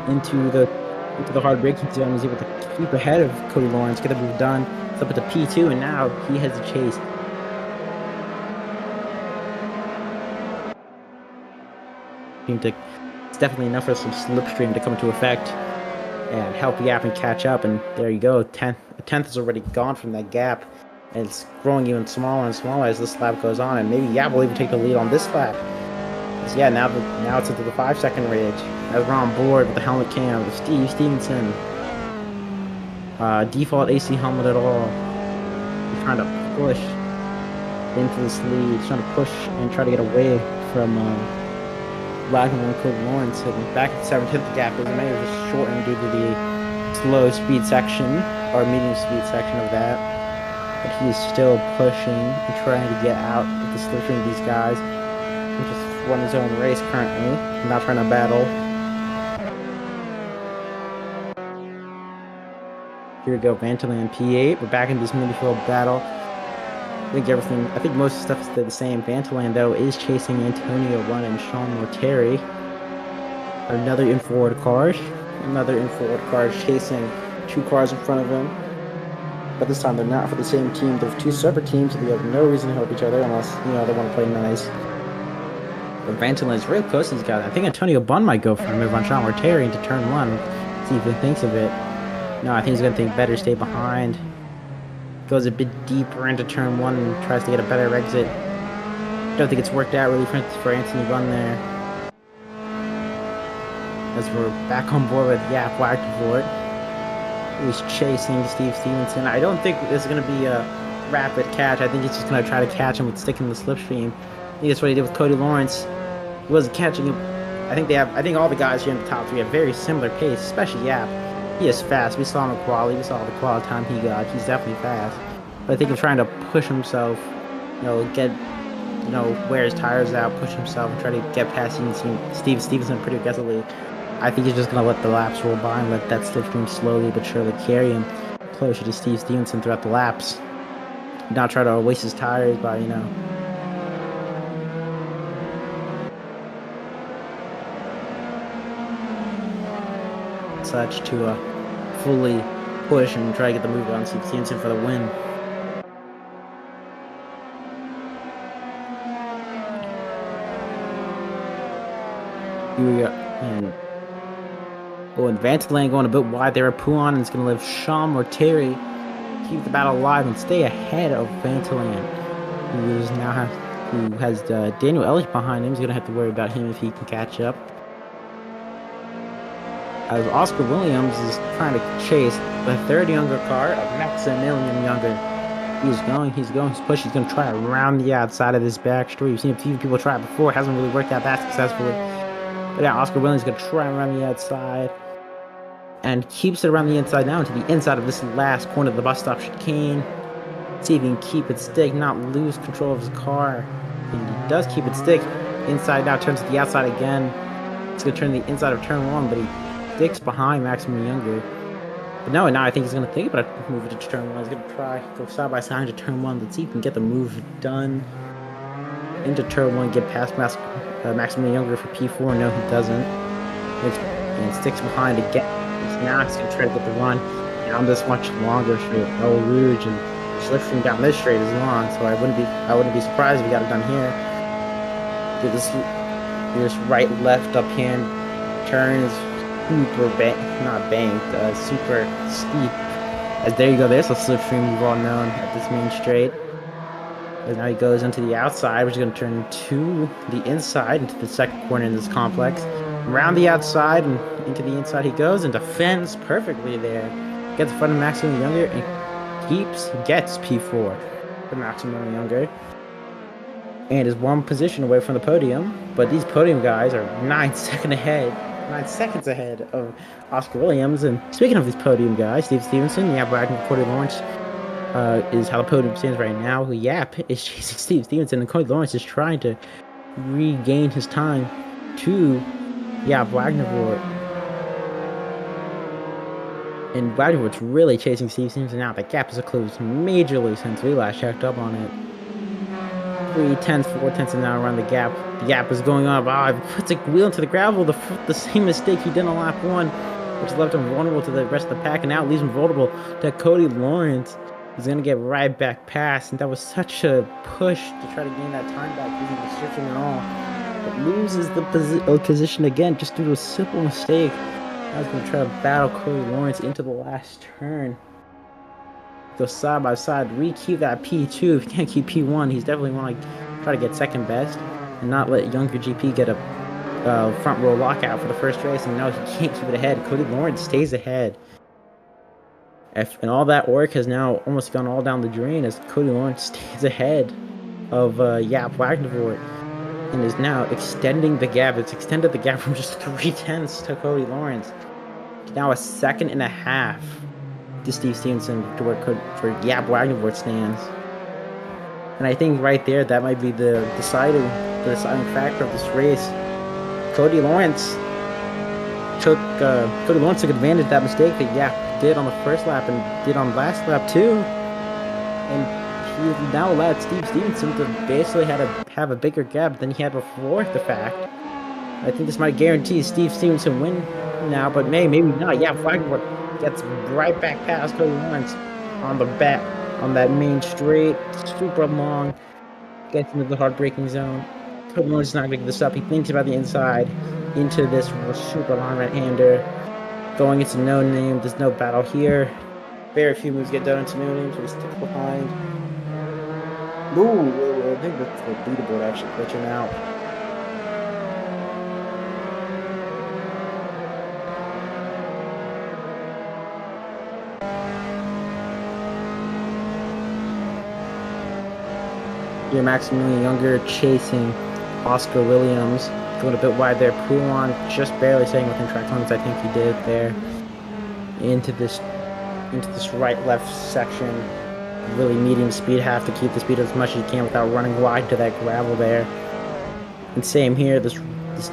Speaker 1: into the hard braking zone. He's able to keep ahead of Cody Lawrence, get the move done. It's up at the P2, and now he heads to chase. It's definitely enough for some slipstream to come into effect and help Yap and catch up. And there you go. A tenth is already gone from that gap, and it's growing even smaller and smaller as this lap goes on. And maybe Yap will even take the lead on this lap. So yeah, now it's into the 5-second range. As we're on board with the helmet cam with Steve Stevenson. Default AC helmet at all. He's trying to push into this lead. He's trying to push and try to get away from Wagner and Cody Lawrence. And back at the 7th gap, it may have just shortened due to the slow speed section or medium speed section of that. But he is still pushing and trying to get out with the slipstream of these guys. He just won his own race currently, not trying to battle. Here we go, Vantalan P8. We're back in this midfield battle. I think most stuff is still the same. Vantalan, though, is chasing Antonio Run and Sean Morteri. Another in-forward car chasing 2 cars in front of him. But this time they're not for the same team. They're 2 separate teams, so they have no reason to help each other unless, they want to play nice. But Vantalan is real close to these guys. I think Antonio Bunn might go for a move on Sean Morteri into turn 1. See if he thinks of it. No, I think he's going to think better, stay behind. Goes a bit deeper into turn 1 and tries to get a better exit. Don't think it's worked out really for Anthony Bunn there. As we're back on board with Yap Wagnerford. He's chasing Steve Stevenson. I don't think this is going to be a rapid catch. I think he's just going to try to catch him with sticking the slipstream. I think that's what he did with Cody Lawrence. He wasn't catching him. I think all the guys here in the top 3 have very similar pace, especially Yap. He is fast. We saw him in quali. We saw the quali time he got. He's definitely fast. But I think he's trying to push himself, wear his tires out, push himself, and try to get past Steve Stevenson pretty aggressively. I think he's just going to let the laps roll by and let that slipstream slowly but surely carry him closer to Steve Stevenson throughout the laps. Not try to waste his tires by, such to fully push and try to get the move on Steve Stevenson for the win. Here we go. And Vantalan going a bit wide there. Puan is going to leave Sean Morteri keep the battle alive and stay ahead of Vantalan, who has Daniel Elliott behind him. He's going to have to worry about him if he can catch up. As Oscar Williams is trying to chase the 3rd younger car of Maximilian Younger. He's pushing, he's going to try around the outside of this back street. We've seen a few people try it before, it hasn't really worked out that successfully. But yeah, Oscar Williams is going to try around the outside and keeps it around the inside now to the inside of this last corner of the bus stop chicane. See if he can keep it stick, not lose control of his car. And he does keep it stick. Inside now, turns to the outside again. It's going to turn the inside of turn 1, but he sticks behind Maximilian Younger. But now I think he's going to think about moving to turn 1. He's going to try go side by side into turn 1. Let's see if he can get the move done into turn 1, get past Maximilian Younger for P4. No, he doesn't. And sticks behind again. Now he's going to try to get the run down this much longer straight. El Rouge and slipstream down this straight is long, so I wouldn't be surprised if we got it done here. Get this right left up hand turns super super steep. As there you go, there's a slipstream we've all known at this main straight. And now he goes into the outside, which is going to turn to the inside, into the second corner in this complex. Around the outside and into the inside he goes and defends perfectly there. Gets in front of Maximilian Younger and gets P4 for Maximilian Younger. And is 1 position away from the podium. But these podium guys are 9 seconds ahead 9 seconds ahead of Oscar Williams. And speaking of these podium guys, Steve Stevenson, Yap Wagner, Cody Lawrence is how the podium stands right now. Yap is chasing Steve Stevenson, and Cody Lawrence is trying to regain his time to Yap Wagner. And Wagner's really chasing Steve Stevenson out. The gap has closed majorly since we last checked up on it. 3/10, 4/10 an hour around the gap. The gap is going up. He puts a wheel into the gravel. The same mistake he did on lap 1, which left him vulnerable to the rest of the pack, and now it leaves him vulnerable to Cody Lawrence. He's going to get right back past, and that was such a push to try to gain that time back using the switching and all. But loses the position again just due to a simple mistake. I was going to try to battle Cody Lawrence into the last turn. Go side by side. We keep that P2. If he can't keep P1, he's definitely want to try to get second best and not let younger GP get a front row lockout for the first race. And no, he can't keep it ahead. Cody Lawrence stays ahead. And all that work has now almost gone all down the drain as Cody Lawrence stays ahead of Yap Wagner and is now extending the gap. It's extended the gap from just 3/10 to Cody Lawrence. Now a 1.5 seconds to Steve Stevenson to where Yap Wagner stands. And I think right there that might be the deciding factor of this race. Cody Lawrence took advantage of that mistake that Yap did on the first lap and did on last lap too. And he now allowed Steve Stevenson to basically have a bigger gap than he had before the fact. I think this might guarantee Steve Stevenson win now, but maybe not. Yeah, Wagner gets right back past Cody Lawrence on that main straight, super long, gets into the hard braking zone. Cody Lawrence is not going to get this up. He thinks about the inside into this super long right-hander. Going into no name, there's no battle here. Very few moves get done into no name, so he sticks behind. Ooh, I think that's the leaderboard actually glitching out. Here, Maximilian Younger chasing Oscar Williams. Going a bit wide there. Poulon just barely staying within track limits. I think he did there. Into this right-left section. Really medium speed. Have to keep the speed as much as you can without running wide to that gravel there. And same here. This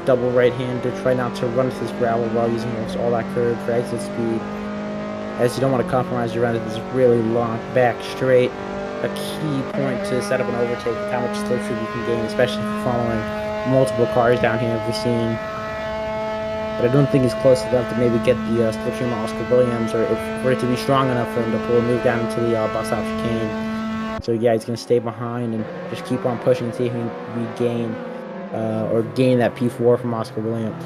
Speaker 1: double right-hander. Try not to run into this gravel while using almost all that curve for exit speed, as you don't want to compromise your run into this really long back straight. A key point to set up an overtake with how much slipstream you can gain, especially if following multiple cars down here we've seen. But I don't think he's close enough to maybe get the slipstream of Oscar Williams, or for it to be strong enough for him to pull a move down into the bus stop chicane. So yeah, he's going to stay behind and just keep on pushing and see if he can regain or gain that P4 from Oscar Williams.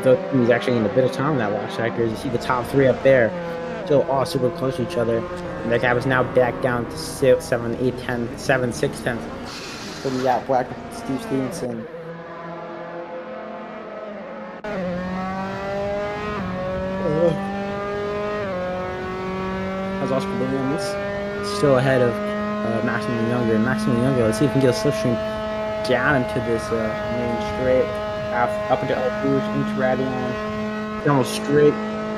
Speaker 1: Though he's actually in a bit of time in that last sector. As you see the top three up there, still all super close to each other. And that gap is now back down to 6, 7, 8, 10, 7, 6 tenths. So we got Black Steve Stevenson. As Oscar Williams still ahead of Maximilian Younger. And Maximilian Younger, let's see if we can get a slipstream down into this main straight, up into El Rouge, into Radion. It's almost straight,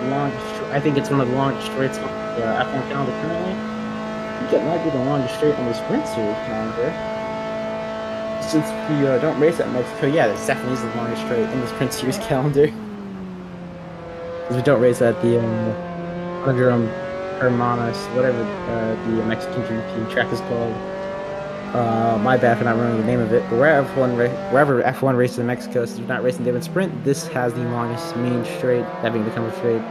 Speaker 1: long. I think it's one of the longest straights on the F1 calendar currently. It might be the longest straight on the Sprint Series calendar. Since we don't race at Mexico, yeah, this definitely is the longest straight in the Sprint Series calendar. Because we don't race at the Hermanos, whatever the Mexican GP track is called. My bad for not remembering the name of it. But wherever F1 races in Mexico, since we're not racing them in Sprint, this has the longest main straight, that being the Camel Straight.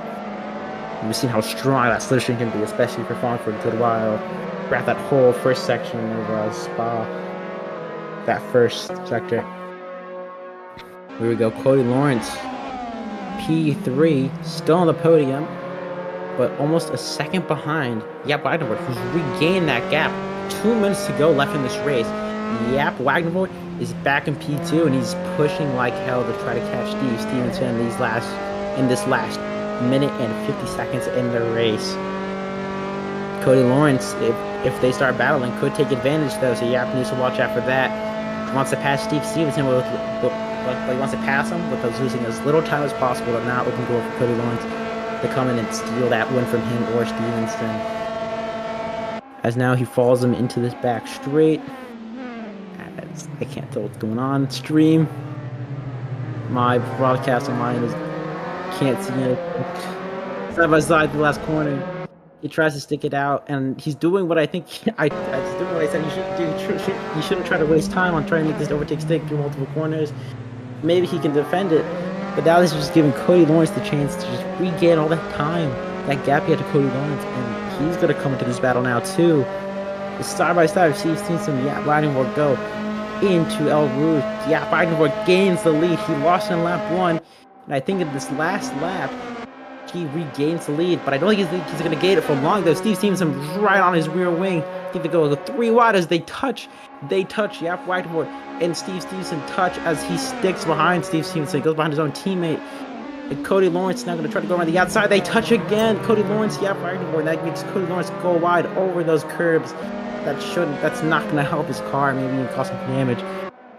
Speaker 1: And we've seen how strong that slipstream can be, especially for Frankfurt to the while. Throughout that whole first section of Spa, that first sector. Here we go, Cody Lawrence, P3, still on the podium, but almost a second behind Yap Wagner, who's regained that gap. 2 minutes to go left in this race. Yap Wagner is back in P2, and he's pushing like hell to try to catch Steve Stevenson in this last minute and 50 seconds in the race. Cody Lawrence, if they start battling, could take advantage though, so Yap needs to watch out for that. He wants to pass Steve Stevenson he wants to pass him with losing as little time as possible to not open door for Cody Lawrence to come in and steal that win from him or Stevenson. As now he follows him into this back straight. I can't tell what's going on. Stream. My broadcast on mine can't see it. Side by side, the last corner. He tries to stick it out, and he's doing what I think he's doing what I said he should do. He shouldn't try to waste time on trying to make this overtake stick through multiple corners. Maybe he can defend it, but now this is just giving Cody Lawrence the chance to just regain all that time, that gap he had to Cody Lawrence, and he's gonna come into this battle now too. The side by side, Steve Stevenson, Lightning will go into El Rouge. Weidenborg gains the lead. He lost in lap 1, and I think in this last lap, he regains the lead, but I don't think he's going to gain it for long, though. Steve Stevenson right on his rear wing. I think they go 3 wide as they touch. Weidenborg and Steve Stevenson touch as he sticks behind Steve Stevenson. He goes behind his own teammate. And Cody Lawrence now going to try to go around the outside. They touch again. Cody Lawrence, Weidenborg. That makes Cody Lawrence go wide over those curbs. That's not going to help his car, maybe even cause some damage.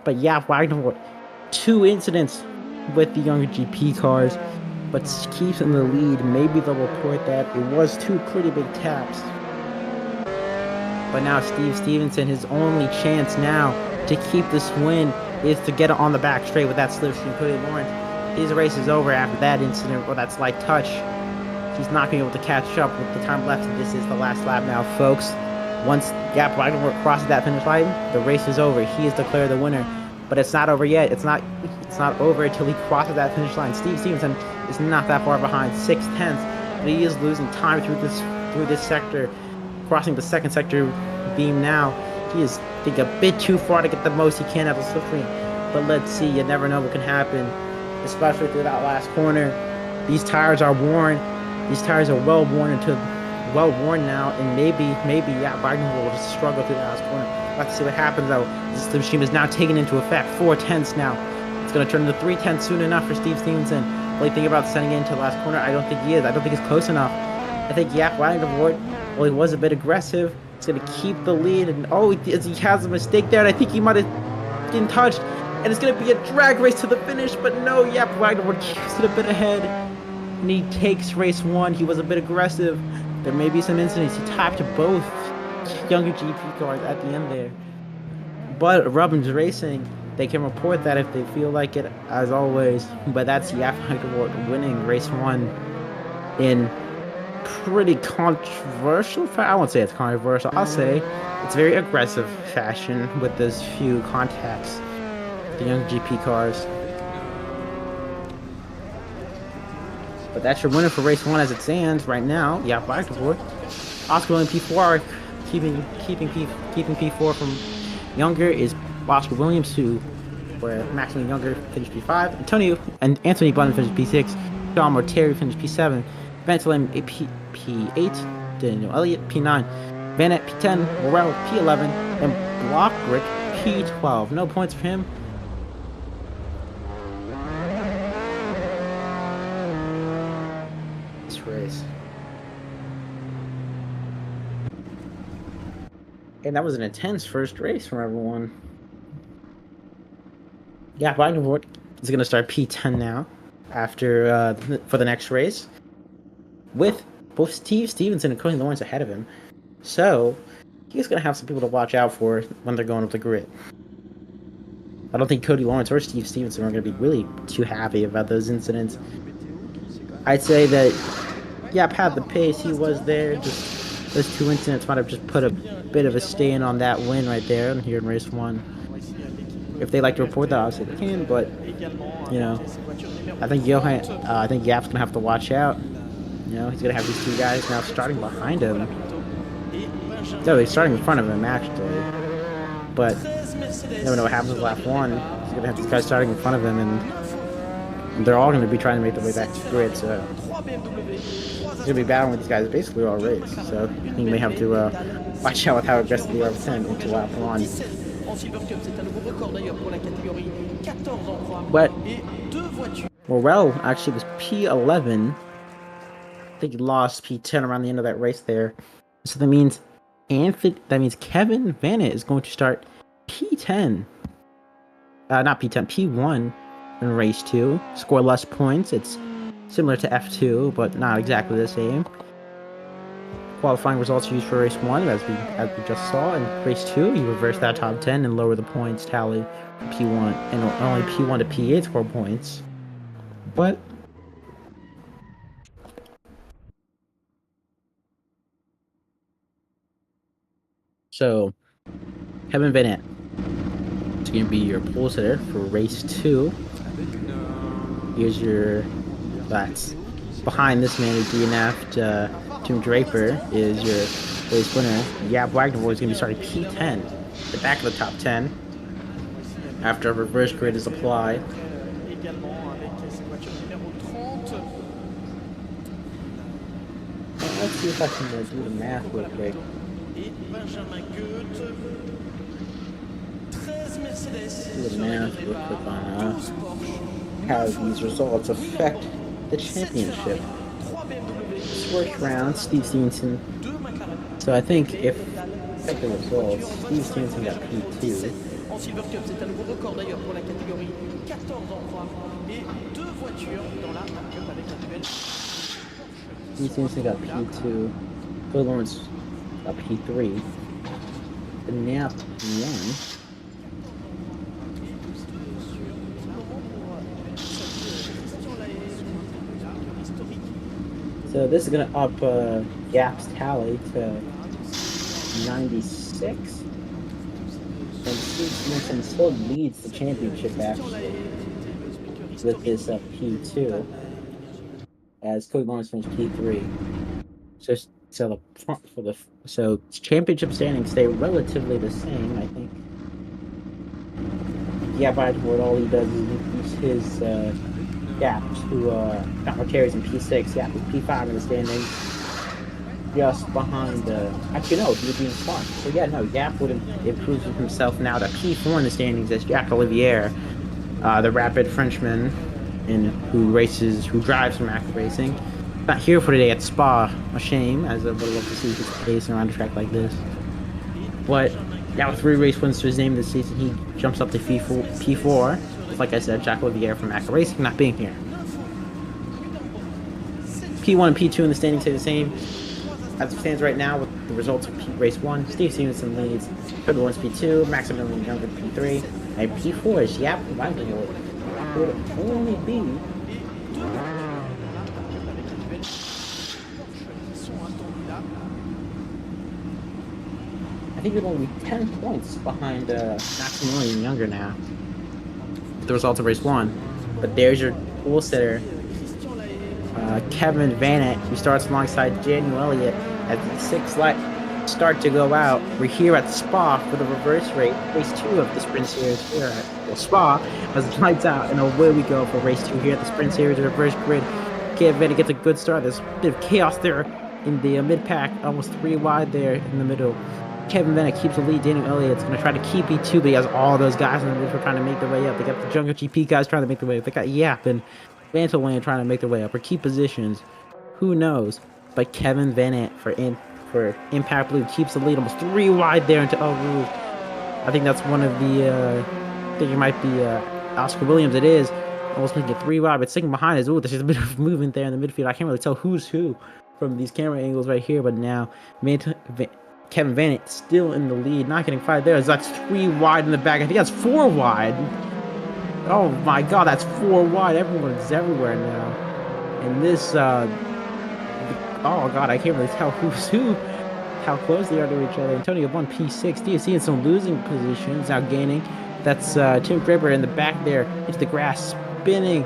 Speaker 1: But Weidenborg, 2 incidents with the younger GP cars, but keeps in the lead. Maybe they'll report that it was 2 pretty big taps. But now Steve Stevenson, his only chance now to keep this win is to get it on the back straight with that slipstream. Cody Lawrence, his race is over after that incident or that slight touch. He's not going to be able to catch up with the time left, and this is the last lap now, folks. Once Weidenborg crosses that finish line, the race is over. He is declared the winner. But it's not over yet. It's not over until he crosses that finish line. Steve Stevenson is not that far behind, 6/10, but he is losing time through this sector, crossing the second sector beam now. He is, I think, a bit too far to get the most he can out of the slipstream. But let's see. You never know what can happen, especially through that last corner. These tires are worn. These tires are well worn now, and maybe Weidenborg will just struggle through that last corner. We'll have to see what happens, though. This slipstream is now taken into effect. 4/10 now. It's going to turn into 3/10 soon enough for Steve Stevenson. What do you think about sending it into the last corner? I don't think he is. I don't think he's close enough. I think Weidenborg, well, he was a bit aggressive. He's going to keep the lead, and he has a mistake there, and I think he might have been touched. And it's going to be a drag race to the finish, but no, Weidenborg keeps it a bit ahead. And he takes race 1. He was a bit aggressive. There may be some incidents. He tapped both younger GP cars at the end there. But Rubbin's Racing, they can report that if they feel like it, as always. But that's Weidenborg winning race 1 in pretty controversial. I won't say it's controversial. I'll say it's very aggressive fashion with those few contacts. The young GP cars. But that's your winner for race 1 as it stands right now. Weidenborg. Oscar Williams P4 keeping P4 from Younger is Oscar Williams, where Maximilian Younger finished P5. Anthony Bunn finished P6. John Mortari finished P7. Ventolin P8. Daniel Elliott P9. Vanet P10. Morel P11. And Blockrick P12. No points for him. Race. And that was an intense first race from everyone. Weidenborg is going to start P10 now after for the next race with both Steve Stevenson and Cody Lawrence ahead of him. So he's going to have some people to watch out for when they're going up the grid. I don't think Cody Lawrence or Steve Stevenson are going to be really too happy about those incidents. I'd say that had the pace, he was there. Just those 2 incidents might have just put a bit of a stain on that win right there here in race 1. If they like to report that, obviously they can, but I think Yap's gonna have to watch out. He's gonna have these 2 guys now starting behind him. No, they're starting in front of him actually. But you never know what happens with lap 1. He's gonna have these guys starting in front of him, and they're all gonna be trying to make their way back to the grid. So he's going to be battling with these guys basically all race, so he may have to watch out with how aggressive they are with him into lap 1. But Morel actually was P11. I think he lost P10 around the end of that race there. So that means Kevin Vanet is going to start P10. not P10, P1 in race 2. Score less points. It's similar to F2, but not exactly the same. Qualifying results used for race 1, as we just saw. In race 2, you reverse that top 10 and lower the points tally for P1, and only P1 to P8 score points. But so Kevin Bennett is going to be your pole sitter for race 2. Here's your that's behind this man who DNF'd Tim Draper is your race winner. Yeah, Wagner is going to be starting P10, the back of the top 10, after a reverse grid is applied.
Speaker 2: Également avec cette voiture numéro 30.
Speaker 1: Let's see if I can do the math real quick.
Speaker 2: Et Benjamin Goethe. 13 Mercedes.
Speaker 1: Do the math real quick on
Speaker 2: 12 Porsche.
Speaker 1: how these results affect the championship. This first round, Steve Stevenson. So I think if check the results, Steve Stevenson got P2.
Speaker 2: En Silver Cup, c'est un nouveau record d'ailleurs pour la catégorie 14 ans croire et 2 voitures dans la Cup avec la nouvelle.
Speaker 1: Steve Stevenson got P2. Phil Lawrence got P3. And now P1. So this is going to up Gap's tally to 96. And Steve Stevenson still leads the championship actually with this P2 as Cody Lawrence finished P3. So championship standings stay relatively the same, I think. Yeah, but all he does is increase his gap to Marquez in P6. Yeah, with P5 in the standings, just behind. Actually, no, he would be in front. So yeah, no, Gap would improve himself now to P4 in the standings as Jacques Olivier, the rapid Frenchman, who drives from Mac Racing. Not here for today at Spa. A shame, as I would love to see his pace around a track like this. But yeah, with 3 race wins to his name this season, he jumps up to P4. Like I said, Jacques Olivier from Mac Racing not being here. P1 and P2 in the standings stay the same. As it stands right now, with the results of race 1, Steve Stevenson leads. Cody Lawrence P2, Maximilian Younger P3, and P4 is Yap Wagner. Would only be I think it would only be 10 points behind Maximilian Younger now. The results of race 1. But there's your pole sitter, Kevin Vanett, who starts alongside Daniel Elliott as the 6 light start to go out. We're here at Spa for the reverse race 2 of the Sprint Series here at Spa as the lights out, and away we go for race 2 here at the Sprint Series reverse grid. Kevin Vanett gets a good start. There's a bit of chaos there in the mid-pack, almost 3 wide there in the middle. Kevin Vanett keeps the lead. Daniel Elliott's going to try to keep P2, but he has all those guys in the middle trying to make their way up. They got the Jungle GP guys trying to make their way up. They got Yap and Vantilland trying to make their way up or keep positions. Who knows? But Kevin Vanett for Impact Blue keeps the lead almost 3 wide there into El Rouge. I think that's one of the, I think it might be Oscar Williams. It is. Almost making it 3 wide, but sticking behind is, ooh, there's just a bit of movement there in the midfield. I can't really tell who's who from these camera angles right here, but now Kevin Vanett still in the lead, not getting 5 there. That's 3 wide in the back. I think that's 4 wide. Oh my god, that's 4 wide. Everyone's everywhere now. And this, oh god, I can't really tell who's who, how close they are to each other. Antonio won P6. DSC in some losing positions, now gaining. That's Tim Draper in the back there, into the grass, spinning.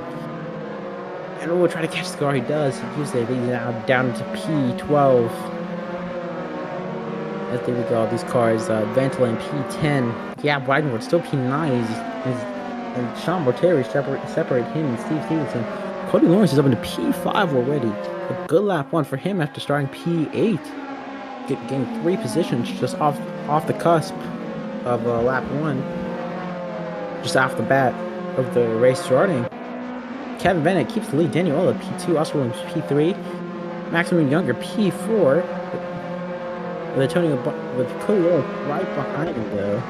Speaker 1: And we'll try to catch the car. He does. He gives the lead now down to P12. There we go. These cars, Ventolin P10. Yeah, Weidenwood still P9. And Sean Morteri separate him and Steve Stevenson. Cody Lawrence is up into P5 already. A good lap 1 for him after starting P8. Getting 3 positions just off the cusp of lap 1. Just off the bat of the race starting. Kevin Vanett keeps the lead. Daniel Elliott P2. Oscar Williams P3. Maximilian Younger P4. With Cody Lawrence right behind him though.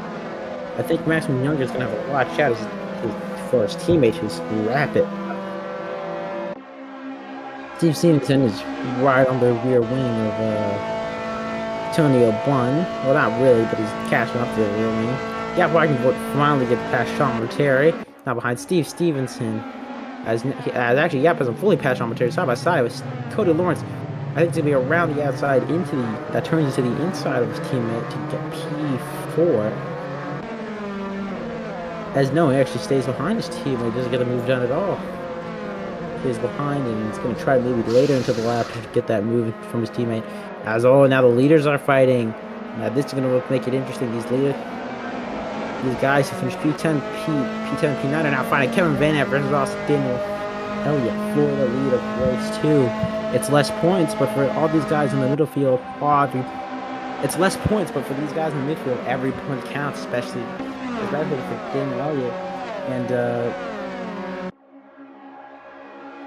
Speaker 1: I think Maximum Younger is going to have to watch out for his teammate who's rapid. Steve Stevenson is right on the rear wing of Antonio Bun. Well, not really, but he's catching up to the rear wing. Yeah, Wagner finally get past Sean Terry. Now behind Steve Stevenson. As actually, Yap hasn't fully passed Sean Terry side by side with Cody Lawrence. I think it's going to be around the outside that turns into the inside of his teammate to get P4. As no, he actually stays behind his teammate, doesn't get the move done at all. Is behind and he's going to try maybe later into the lap to get that move from his teammate. As now the leaders are fighting. Now this is going to make it interesting. These guys who finished P10, P10, P9 are now fighting. Kevin Van Aert versus Austin Daniel Elliott for the lead of race 2. It's less points, but for all these guys in the middle field, it's less points, but for these guys in the midfield, every point counts, especially for Daniel Elliott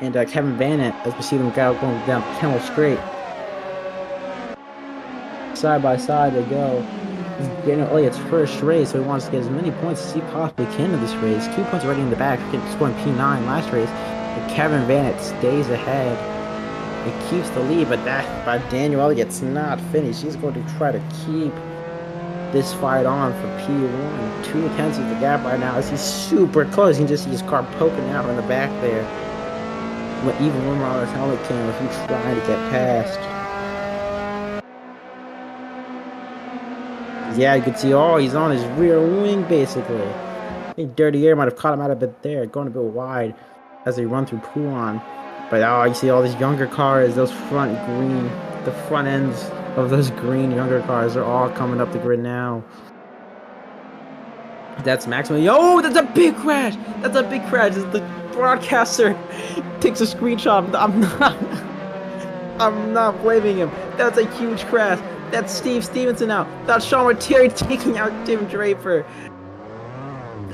Speaker 1: and Kevin Van Aert, as we see them going down Kennel Straight. Side by side they go. This is Daniel Elliott's first race, so he wants to get as many points as he possibly can in this race. 2 points already in the back, scoring P9 last race. But Kevin Van Aert stays ahead. It keeps the lead, but Daniel Elliott's not finished. He's going to try to keep this fight on for P1. 2/10 is the gap right now as he's super close. You can just see his car poking out in the back there. But even when on his helmet camera, he's trying to get past. Yeah, you can see, he's on his rear wing, basically. I think Dirty Air might have caught him out a bit there, going a bit wide as they run through Poulan. But, you see all these younger cars, the front ends of those green younger cars are all coming up the grid now. That's Maximum. That's a big crash! That's a big crash. The broadcaster takes a screenshot. I'm not blaming him. That's a huge crash. That's Steve Stevenson out. That's Sean Terry taking out Tim Draper.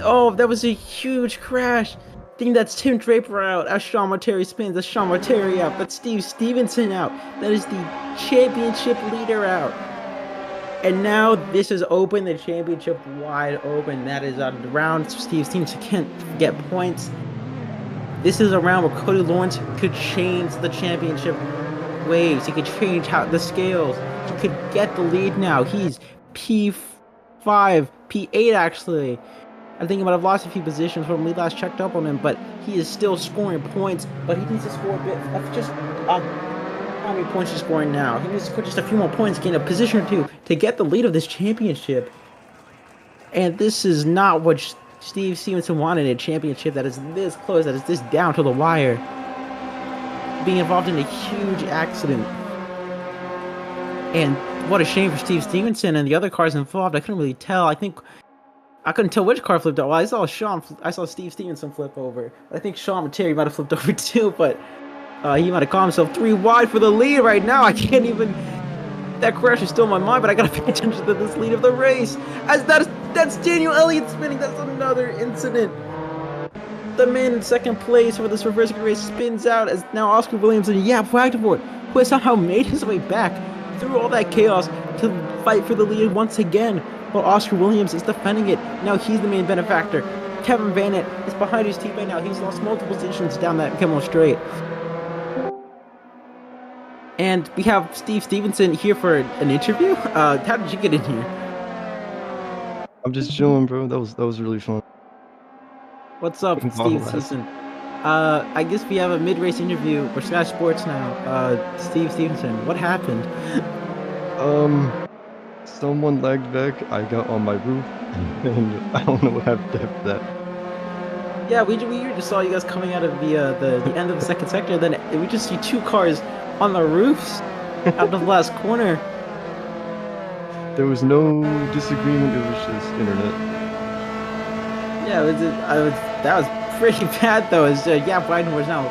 Speaker 1: Oh, that was a huge crash. I think that's Tim Draper out as Sean Terry spins. That's Sean Terry out. That's Steve Stevenson out. That is the championship leader out. And now this is open, the championship wide open. That is a round Steve Stevenson can't get points. This is a round where Cody Lawrence could change the championship ways. He could change the scales. He could get the lead now. He's P5, P8 actually. I think he might have lost a few positions when we last checked up on him, but he is still scoring points. But he needs to score a bit of just how many points he's scoring now. He needs to score just a few more points, gain a position or two to get the lead of this championship. And this is not what Steve Stevenson wanted, a championship that is this close, that is this down to the wire. Being involved in a huge accident. And what a shame for Steve Stevenson and the other cars involved. I couldn't really tell. I couldn't tell which car flipped over. Well, I saw Steve Stevenson flip over. I think Sean Terry might have flipped over too, but he might have caught himself 3 wide for the lead right now. I can't even. That crash is still in my mind, but I gotta pay attention to this lead of the race. As that's Daniel Elliott spinning. That's another incident. The man in second place for this reverse race spins out as now Oscar Williams and Wagner, who has somehow made his way back through all that chaos to fight for the lead once again. While Oscar Williams is defending it. Now he's the main benefactor. Kevin Van Aert is behind his teammate now. He's lost multiple positions down that Kemmel Straight. And we have Steve Stevenson here for an interview. How did you get in here?
Speaker 3: I'm just chilling, bro. That was really fun.
Speaker 1: What's up, Steve Stevenson? I guess we have a mid-race interview for Sky Sports now. Steve Stevenson, what happened?
Speaker 3: Someone lagged back. I got on my roof, and I don't know what happened after that.
Speaker 1: Yeah, we just saw you guys coming out of the end of the second sector. Then we just see 2 cars on the roofs out of the last corner.
Speaker 3: There was no disagreement. It was just internet.
Speaker 1: Yeah, that was pretty bad though. Biden was now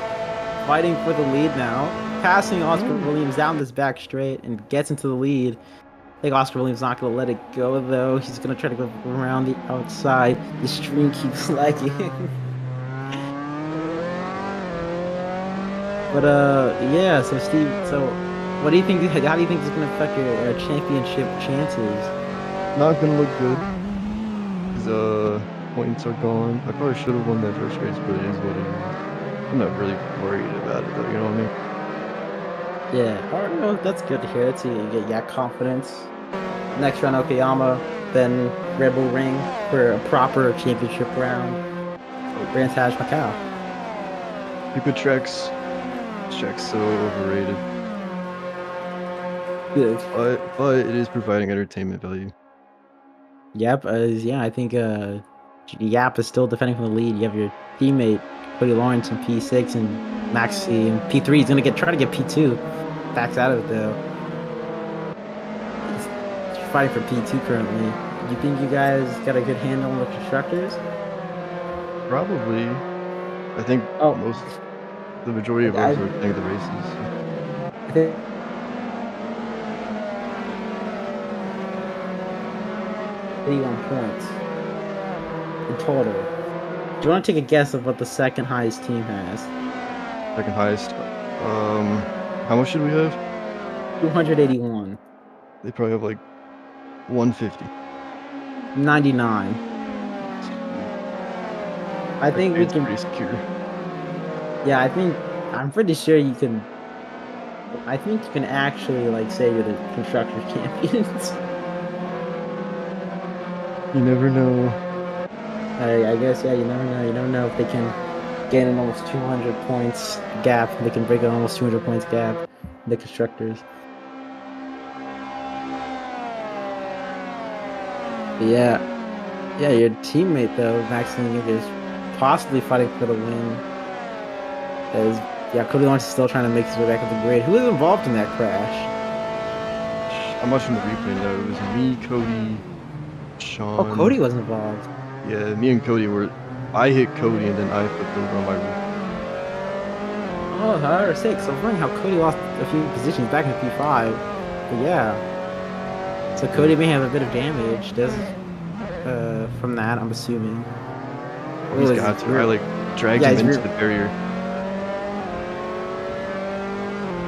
Speaker 1: fighting for the lead now, passing Oscar Williams down this back straight and gets into the lead. I think Oscar Williams not going to let it go, though. He's going to try to go around the outside. The stream keeps lagging. But, yeah, so Steve, what do you think, how do you think this is going to affect your championship chances?
Speaker 3: Not going to look good. His points are gone. I probably should have won that first race, but it is what it is. I'm not really worried about it though, you know what I mean?
Speaker 1: Yeah, all right, no, that's good to hear. Let's see, you get Yak confidence. Next round, Okayama, then Red Bull Ring for a proper championship round. Brands Hatch Macau.
Speaker 3: Stupid tracks. This track's so overrated.
Speaker 1: Good.
Speaker 3: But it is providing entertainment value.
Speaker 1: Yep, yeah, I think Yap is still defending from the lead. You have your teammate Cody Lawrence in P6 and Maxi in P3. He's gonna try to get P2. Backs out of it though. He's fighting for P2 currently. You think you guys got a good handle on the constructors?
Speaker 3: Probably. I think
Speaker 1: Oh,
Speaker 3: the majority of
Speaker 1: I,
Speaker 3: us are playing the races. So.
Speaker 1: I think 81 points in total. Do you want to take a guess of what the second highest team has?
Speaker 3: Second highest. How much should we have?
Speaker 1: 281.
Speaker 3: They probably have like 150.
Speaker 1: 99. I think we
Speaker 3: It's
Speaker 1: can.
Speaker 3: pretty secure.
Speaker 1: Yeah, I'm pretty sure you can. I think you can actually like say you're the constructors champions.
Speaker 3: You never know.
Speaker 1: I guess yeah. You never know. You never know if they can gain an almost 200 points gap. They can break an almost 200 points gap. The constructors. But yeah. Your teammate though, Maxine, is possibly fighting for the win. As yeah, Cody Lawrence is still trying to make his way back up the grid. Who was involved in that crash?
Speaker 3: I'm watching the replay now. It was me, Cody,
Speaker 1: Oh,
Speaker 3: Sean.
Speaker 1: Cody was involved.
Speaker 3: Yeah, me and Cody were. I hit Cody and then I flipped over on my roof.
Speaker 1: Oh, for sake. So I'm wondering how Cody lost a few positions back in P5. But yeah. So Cody may have a bit of damage. Does from that, I'm assuming.
Speaker 3: Oh, he's got to. I like dragged him into the barrier.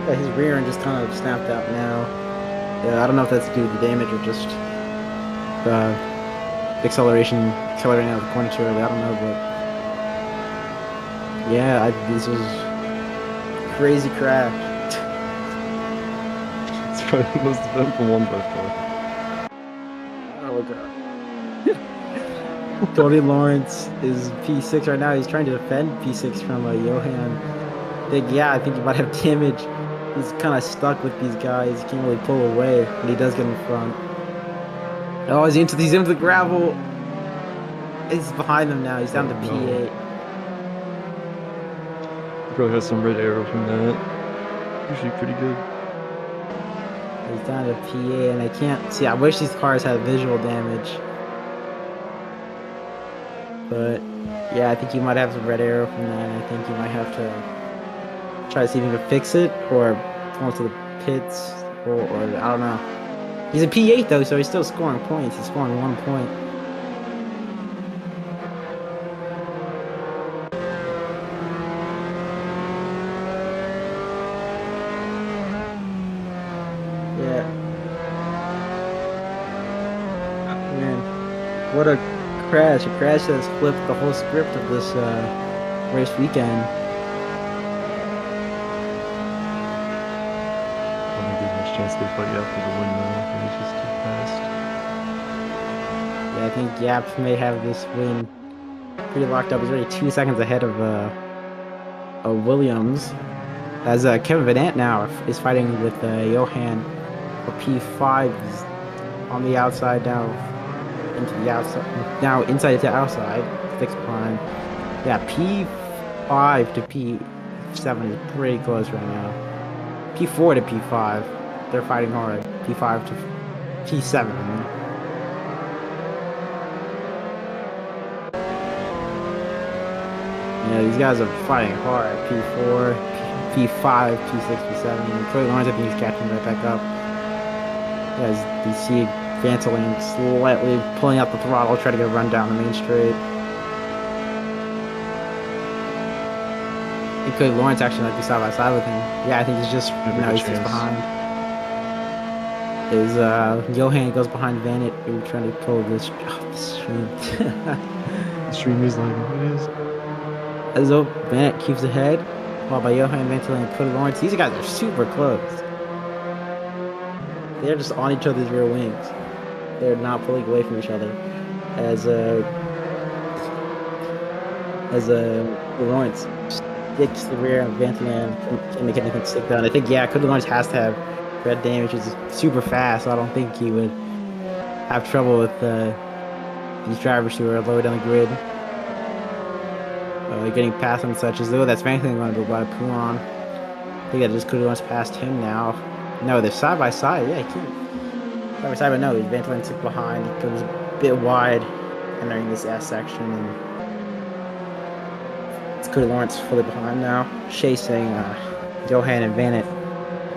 Speaker 1: Yeah, his rear end just kind of snapped out now. Yeah, I don't know if that's due to the damage or just accelerating out of the corner too early. I don't know, but yeah, this was a crazy crash.
Speaker 3: It's probably the most eventful one by far.
Speaker 1: Oh god. Cody Lawrence is P6 right now. He's trying to defend P6 from Johan. Yeah, I think he might have damage. He's kind of stuck with these guys. He can't really pull away, and he does get in front. Oh, he's into the gravel. He's behind them now. He's down to P8.
Speaker 3: He probably has some red arrow from that. Usually pretty good.
Speaker 1: He's down to P8, and I can't see. I wish these cars had visual damage. But yeah, I think you might have some red arrow from that. And I think you might have to try to see if you can fix it or go to the pits or I don't know. He's a P8 though, so he's still scoring points. He's scoring 1 point. Yeah. Man, what a crash. A crash that has flipped the whole script of this race weekend.
Speaker 3: Chance they fight Yap for the win though. He's just too fast.
Speaker 1: Yeah, I think Yap may have this win pretty locked up. He's already 2 seconds ahead of Williams. As Kevin Vanant now is fighting with Johan for P5. He's on the outside now, into the outside. Now inside to outside. Fixed behind. Yeah, P5 to P7 is pretty close right now. P4 to P5. They're fighting hard. P5 to P7. Yeah, these guys are fighting hard. P4, P5, P6, P7. Cody Lawrence, I think he's catching right back up. As you see Vantalan slightly pulling out the throttle, trying to get a run down the main straight. I think Cody Lawrence actually might be side by side with him. Yeah, I think he's just he's behind. Is Johan goes behind Vanet, who trying to pull this off the stream.
Speaker 3: The stream is lagging. It is.
Speaker 1: As though Vanet keeps ahead, followed by Johan Ventile and Cody Lawrence. These guys are super close. They're just on each other's rear wings. They're not pulling away from each other. As Lawrence sticks the rear and Ventile can't make anything stick down. I think Cody Lawrence has to have red damage, which is super fast, so I don't think he would have trouble with these drivers who are lower down the grid. Getting past them, such as though that's Franklin going to go by Poulon. I think that just could have launched past him now. No, they're side by side. Yeah, he can't. Side by side, but no, Ventile took behind. He goes a bit wide entering this S section, and it's Cody Lawrence fully behind now, chasing Johan and Vanet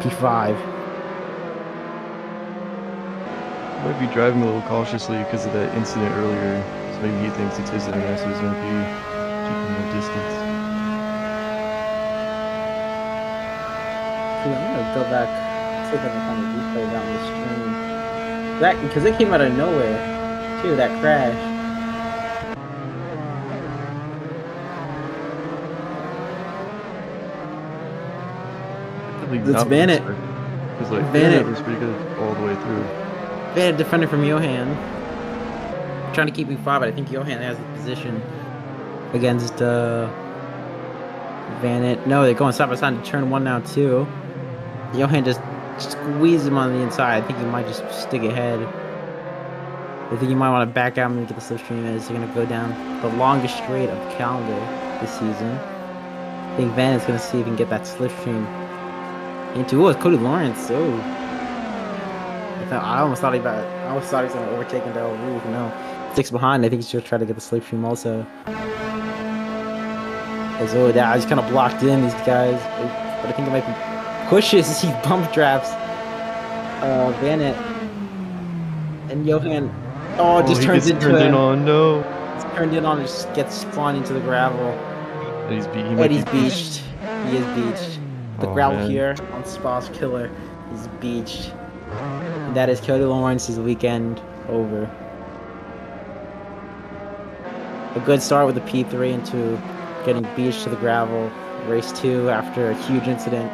Speaker 1: P5.
Speaker 3: Might be driving a little cautiously because of that incident earlier. So maybe he thinks it's his internet, so he's going to be keeping the distance.
Speaker 1: I'm gonna go back, see if I can find a replay down the stream. That because it came out of nowhere, too. That crash. It's Vanet.
Speaker 3: Because like
Speaker 1: Vanet
Speaker 3: was pretty good all the way through.
Speaker 1: Vanet defender from Johan, trying to keep me five, but I think Johan has the position against Vanet. No, they're going side by side to turn one now too. Johan just squeezes him on the inside. I think he might just stick ahead. I think you might want to back out and get the slipstream as you're going to go down the longest straight of the calendar this season. I think Vanet's going to see if he can get that slipstream into. Oh, it's Cody Lawrence. Oh, I almost thought he was going to overtake him to El Rouge. No, sticks behind. I think he's just trying to get the slipstream also. As I just kind of blocked in these guys, but I think it might be pushes. He bump drafts Vanet and Johan. Oh, it just turns into
Speaker 3: turned in on. No,
Speaker 1: it's turned in on and just gets spawned into the gravel.
Speaker 3: And he's
Speaker 1: beached. He is beached. The gravel
Speaker 3: man.
Speaker 1: here on Spa's killer is beached. And that is Cody Lawrence's weekend over. A good start with the P3 into getting beached to the gravel. Race 2 after a huge incident.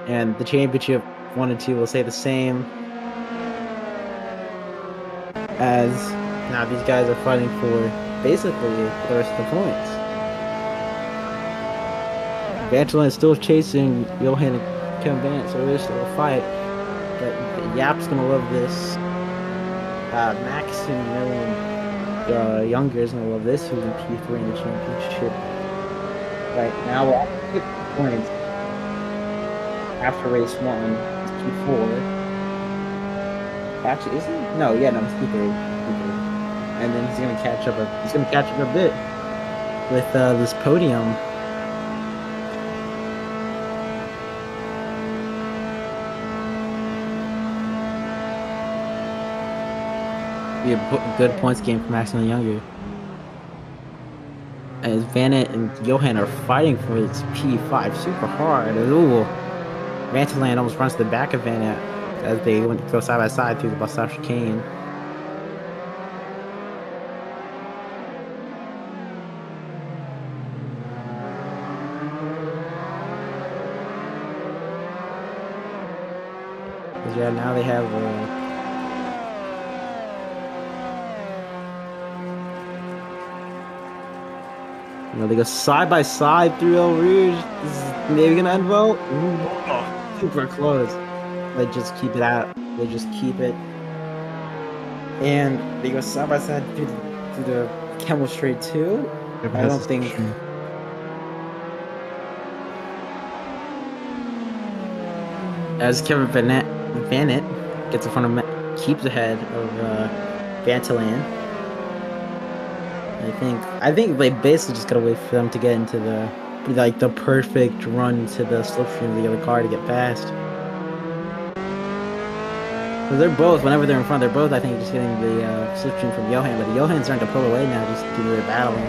Speaker 1: And the championship 1 and 2 will say the same. As now these guys are fighting for basically the rest of the points. Ventile is still chasing Johan and Kevin Vanet, so it is still a fight. But Yap's gonna love this. Max and Million Younger is gonna love this, who's in P3 in the championship. Right now we're at 6 points. After race 1, it's P4. Actually, isn't it? No, it's P3. And then he's gonna catch up a bit with this podium. Be a good points game for Max and Younger. As Vanet and Johan are fighting for its P5 super hard. Ooh. Ventile almost runs to the back of Vanet as they went to go side by side through the bus stop chicane. Now they have they go side by side through El Rouge. This is maybe gonna end well. Ooh, super close. They just keep it out. They just keep it. And they go side by side through the Camel Straight too. I don't think. As Kevin Vanet gets in front of keeps ahead of Ventile. I think they basically just gotta wait for them to get into the perfect run to the slipstream of the other car to get past. Because they're both, whenever they're in front, they're both, I think, just getting the slipstream from Johan, but Johan's starting to pull away now just due to their battling.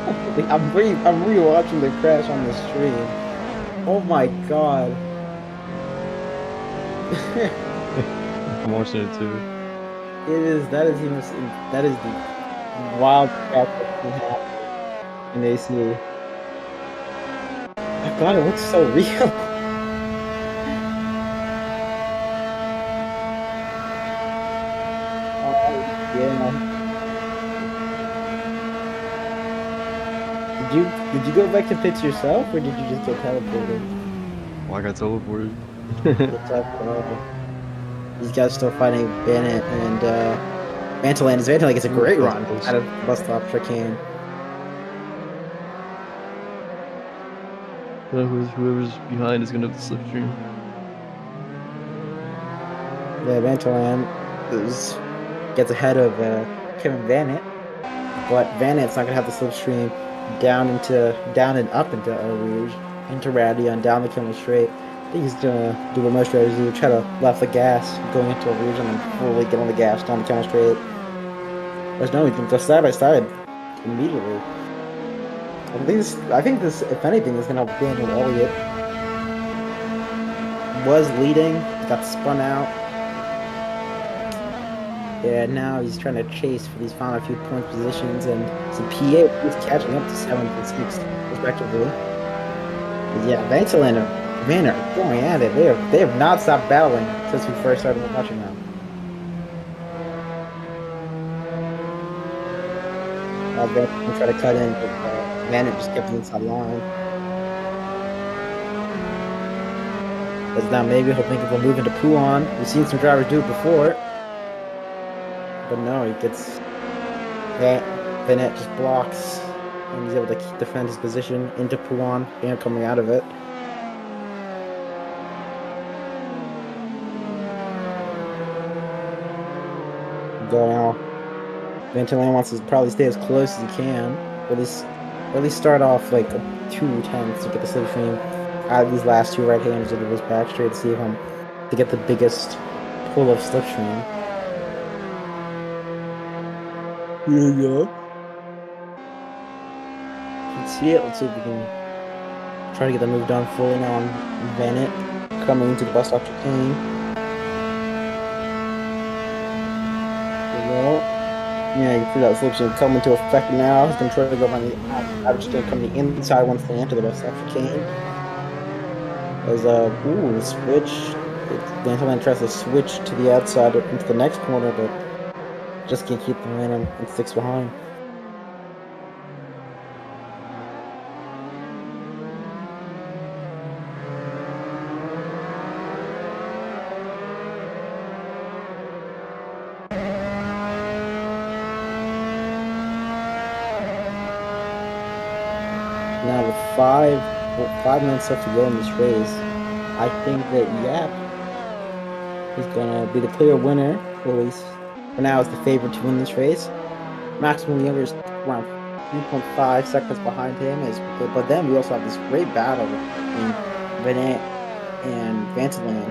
Speaker 1: I'm rewatching the crash on the stream. Oh my God.
Speaker 3: I'm watching it too.
Speaker 1: That is the most, that is the wild crash I've seen happen in AC. Oh God, it looks so real. Oh, yeah. Did you go back to pits yourself, or did you just get teleported?
Speaker 3: Well, I got teleported.
Speaker 1: Get teleported. These guys still fighting Bennett and Vantaland. Vantaland gets a
Speaker 3: Ooh,
Speaker 1: great
Speaker 3: that was
Speaker 1: run
Speaker 3: close.
Speaker 1: out of bus stop chicane.
Speaker 3: Whoever's behind is gonna have the slipstream.
Speaker 1: Yeah, Vantaland gets ahead of Kevin Vannett, but Vannett's not gonna have the slipstream down and up into Eau Rouge, into Radion, down the Kimmel Straight. I think he's gonna do what most drivers do, try to left the gas going into Eau Rouge and then fully get on the gas down the Kimmel Straight. But no, he can go side by side immediately. I think this, if anything, is gonna help Daniel Elliott. Was leading, got spun out. Yeah, now he's trying to chase for these final few point positions, and some PA is catching up to 7th and 6th, respectively. But yeah, Vantaland and Van are going at it. They have not stopped battling since we first started watching them. Van tried to cut in, but Van just kept the inside line. As now maybe hoping he will move into Puan. We've seen some drivers do it before, but no, he gets Vanette just blocks, and he's able to defend his position into Puan and coming out of it. Go now. Vantaland wants to probably stay as close as he can, or at least start off like 2 tenths to get the slipstream out of these last two right-handers into his back straight to see if him to get the biggest pull of slipstream. Here we go. Let's see it. Let's see if we can try to get the move done fully now on Vanette coming into the bus stop chicane. There we go. Yeah, you can see that slipstream come into effect now. He's going to try to go on the out. Just going to come to the inside once they enter the bus stop chicane. As the switch. Vantaland tries to switch to the outside into the next corner, but just can't keep the momentum and sticks behind. Now with 5 minutes left to go in this race, I think that Yap is gonna be the clear winner, or at least for now is the favorite to win this race. Maximum Younger is around 3.5 seconds behind him, but then we also have this great battle between Bennett and Vantaland.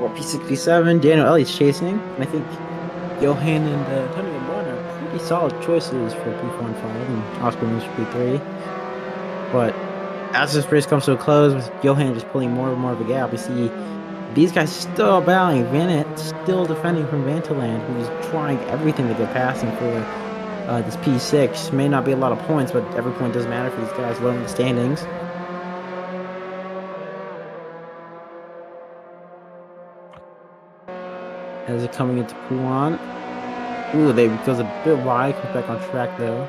Speaker 1: Or P67, Daniel Elliott's chasing, and I think Johan and Tony Bon are pretty solid choices for P45 and Oscar Moose for P3. But as this race comes to a close, with Johan just pulling more and more of a gap, we see these guys still battling. Vanette still defending from Vantaland, who's trying everything to get past him for this P6. May not be a lot of points, but every point does matter for these guys low in the standings. As it coming into Puan. Ooh, they goes a bit wide, comes back on track though.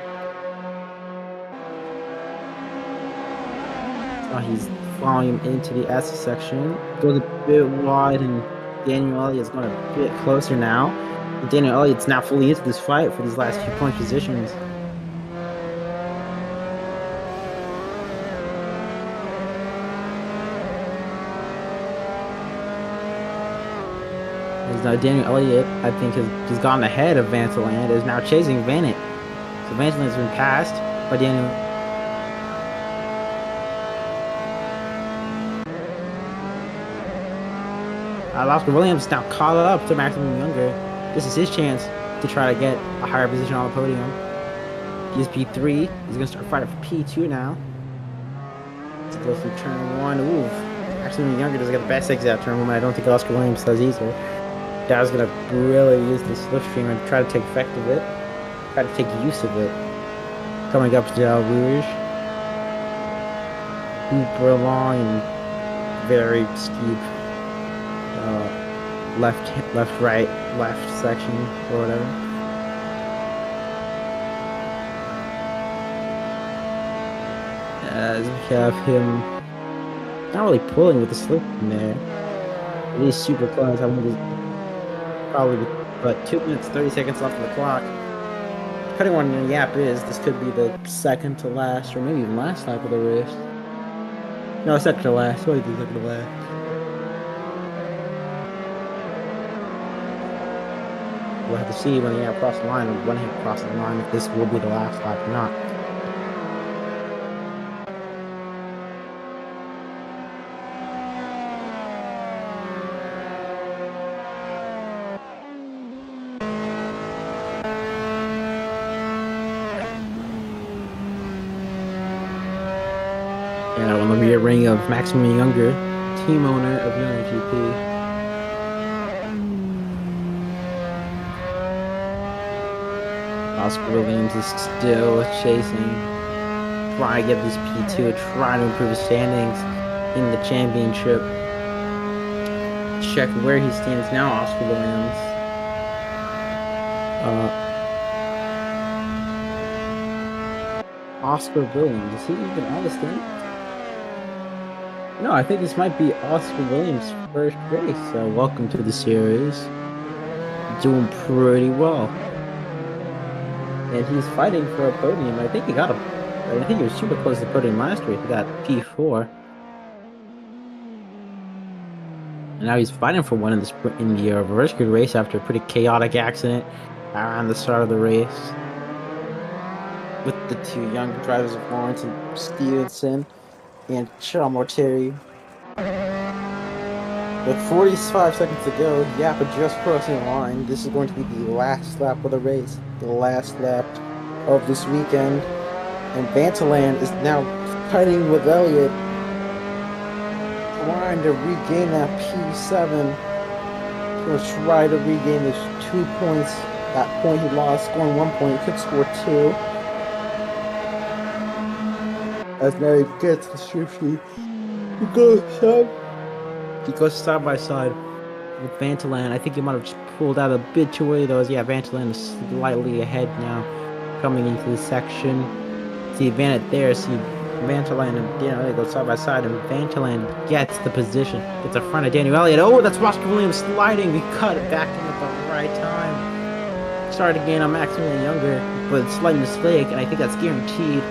Speaker 1: He's following him into the S section. Goes a bit wide, and Daniel Elliott's going a bit closer now. And Daniel Elliott's now fully into this fight for these last few point positions. As now Daniel Elliott, I think, has gotten ahead of Vantaland, is now chasing Vanette. So Vantaland's been passed by Daniel. Oscar Williams now caught up to Maximum Younger. This is his chance to try to get a higher position on the podium. He's P3. He's gonna start fighting for P2 now. To go through turn 1. Ooh. Actually, Younger doesn't get the best exit out turn 1. I don't think Oscar Williams does either. Dow's gonna really use the slipstream and try to take effect of it. Try to take use of it. Coming up to Del Rouge. Super long and very steep left, right, left section or whatever. As we have him not really pulling with the slip in there. It is super close. I want to probably but 2 minutes 30 seconds left on the clock. Depending on where the Yap is, this could be the second to last or maybe even last lap of the race. No, second to last. What is the second to last? We'll have to see when he cross the line or when he crosses the line if this will be the last lap or not. And I want to be a ring of Maximum Younger, team owner of Younger GP. Oscar Williams is still chasing, trying to get this P2, trying to improve his standings in the championship. Check where he stands now, Oscar Williams. Oscar Williams, is he even on the stand? No, I think this might be Oscar Williams' first race. So welcome to the series. Doing pretty well. And he's fighting for a podium. I think he got I think he was super close to the podium last week. He got P4. And now he's fighting for one in the reverse grid race after a pretty chaotic accident around the start of the race. With the two young drivers of Lawrence and Stevenson and Charles Mortieri. With 45 seconds to go, Yap just crossing the line. This is going to be the last lap of the race. The last lap of this weekend. And Vantaland is now fighting with Elliott, trying to regain that P7. He's going to try to regain those 2 points. That point he lost, scoring 1 point. He could score 2. As now he gets the shifty. He goes side by side with Vantaland. I think he might have just pulled out a bit too early though. Yeah, Vantaland is slightly ahead now, coming into the section. See Vantaland there. See Vantaland and Daniel Elliott go side by side, and Vantaland gets the position, gets in front of Daniel Elliott. Oh, that's Oscar Williams sliding. He cut it back in at the right time. Started to gain on Maximilian Younger, but slight mistake, and I think that's guaranteed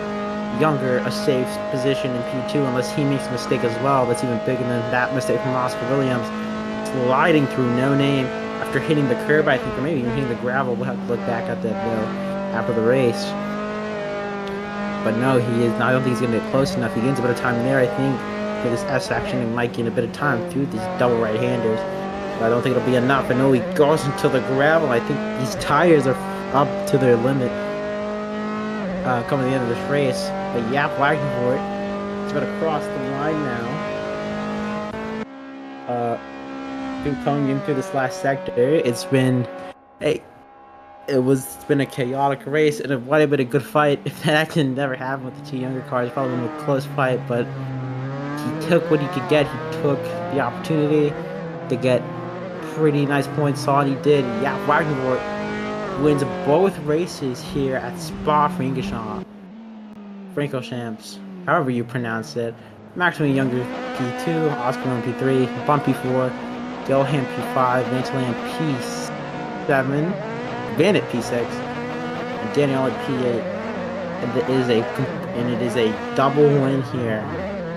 Speaker 1: Younger a safe position in P2 unless he makes a mistake as well. That's even bigger than that mistake from Oscar Williams. Sliding through No Name after hitting the curb, I think, or maybe even hitting the gravel. We'll have to look back at that though after the race. But no, he is. I don't think he's going to get close enough. He gains a bit of time there, I think, for this S section, and might gain a bit of time through these double right-handers. But I don't think it'll be enough. I know he goes into the gravel. I think these tires are up to their limit coming to the end of this race. But Yap Wagenfort is going to cross the line now. Coming into this last sector, it's been it's been a chaotic race, and it might have been a good fight if that accident never happened with the two younger cars. Probably been a close fight, but he took what he could get. He took the opportunity to get pretty nice points. Saw what he did. Yap Wagenfort wins both races here at Spa-Francorchamps, however you pronounce it. Maximum Younger P2, Oscar Williams P3, Bump P4, Gelham P5, Vantaland P7, Vanit P6, and Daniel at P8. And it is a double win here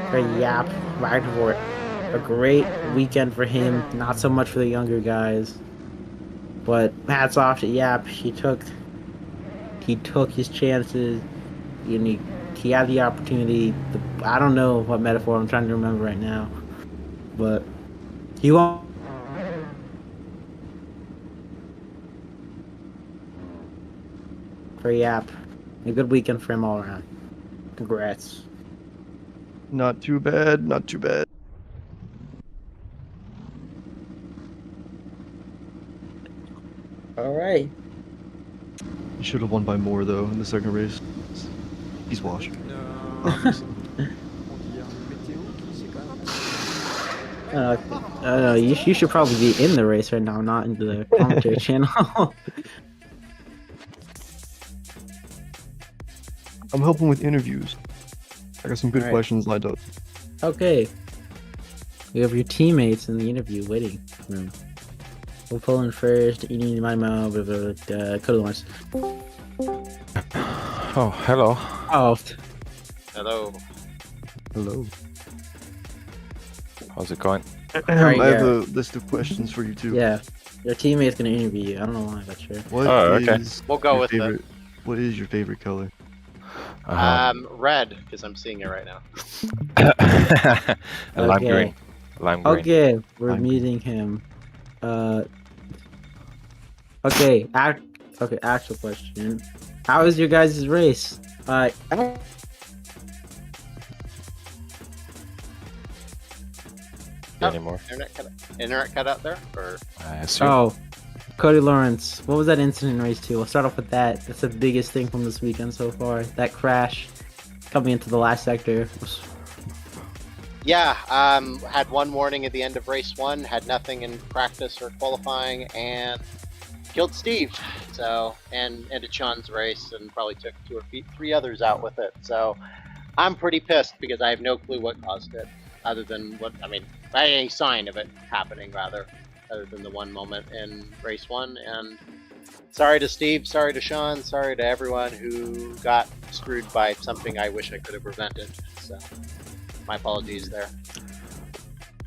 Speaker 1: for Yap Wagenfort. A great weekend for him, not so much for the younger guys. But hats off to Yap. He took his chances, and he had the opportunity. I don't know what metaphor I'm trying to remember right now, but he won't. For Yap, A good weekend for him all around. Congrats.
Speaker 3: Not too bad, not too bad.
Speaker 1: All right.
Speaker 3: He should have won by more though in the second race. He's washed.
Speaker 1: You should probably be in the race right now, not in the commentary channel.
Speaker 3: I'm helping with interviews. I got some good
Speaker 1: Alright.
Speaker 3: questions lined up.
Speaker 1: Okay. We have your teammates in the interview waiting room. We'll pull in first, eating my mouth with Cody Lawrence.
Speaker 4: Oh, hello.
Speaker 1: Oh,
Speaker 5: Hello.
Speaker 3: Hello.
Speaker 4: How's it going?
Speaker 1: Alright,
Speaker 3: I have
Speaker 1: yeah.
Speaker 3: a list of questions for you too.
Speaker 1: yeah. Your teammate's gonna interview you. I don't know why, but sure.
Speaker 3: What
Speaker 4: Oh, okay.
Speaker 3: is
Speaker 5: We'll go
Speaker 3: your
Speaker 5: with
Speaker 3: favorite, What is your favorite color?
Speaker 5: Red, because I'm seeing it right now.
Speaker 4: Lime
Speaker 1: Okay.
Speaker 4: green. Lime green.
Speaker 1: Okay, we're
Speaker 3: I'm-
Speaker 1: meeting him. Okay, actual question. How was your guys' race?
Speaker 4: Anymore?
Speaker 5: Internet cut out there? Or
Speaker 4: I assume.
Speaker 1: Oh, Cody Lawrence, what was that incident in race 2? We'll start off with that. That's the biggest thing from this weekend so far. That crash coming into the last sector.
Speaker 5: yeah, had one warning at the end of race 1, had nothing in practice or qualifying, and killed Steve. So, and ended Sean's race, and probably took 2 or 3 others out with it. So, I'm pretty pissed because I have no clue what caused it, other than I had any sign of it happening, rather, other than the one moment in race 1. And sorry to Steve, sorry to Sean, sorry to everyone who got screwed by something I wish I could have prevented. So, my apologies there.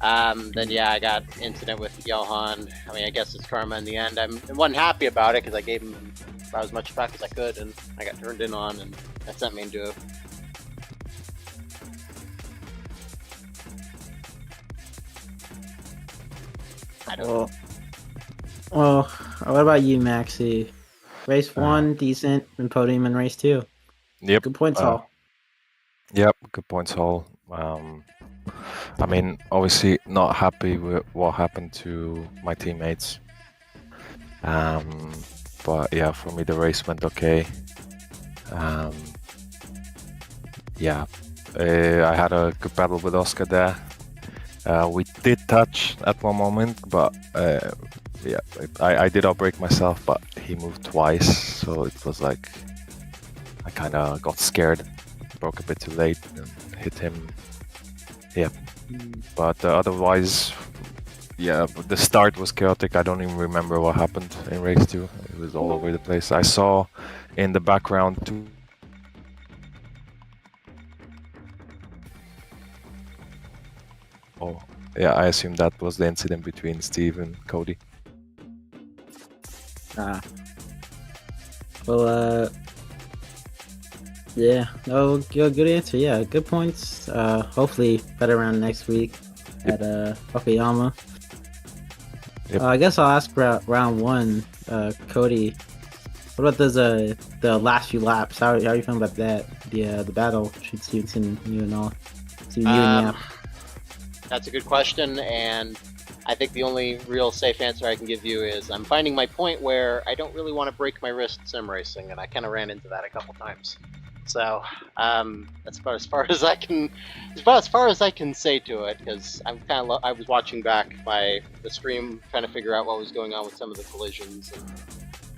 Speaker 5: Then yeah, I got incident with Johan. I guess it's karma in the end. I wasn't happy about it because I gave him about as much back as I could, and I got turned in on, and that sent me into I don't know.
Speaker 1: Well, what about you, Maxi? Race 1, decent, and podium in race 2.
Speaker 4: Yep.
Speaker 1: Good points all.
Speaker 4: Yep. Good points, all. Obviously not happy with what happened to my teammates. But yeah, for me the race went okay. Yeah, I had a good battle with Oscar there. We did touch at one moment, but yeah, I did outbrake myself, but he moved twice, so it was like I kind of got scared, broke a bit too late, and hit him. Yeah, but otherwise, yeah, the start was chaotic. I don't even remember what happened in race 2. It was all over the place. I saw in the background too. Oh, yeah, I assume that was the incident between Steve and Cody.
Speaker 1: Well, yeah, no, good answer. Yeah, good points. Hopefully better round next week at Okayama.
Speaker 4: Yep.
Speaker 1: I guess I'll ask round 1, Cody. What about those the last few laps? How are you feeling about that? The battle between Stevenson and you and all. So you and Yap.
Speaker 5: That's a good question, and I think the only real safe answer I can give you is I'm finding my point where I don't really want to break my wrist sim racing, and I kind of ran into that a couple times. So that's about as far as I can, say to it, because I'm I was watching back the stream, trying to figure out what was going on with some of the collisions, and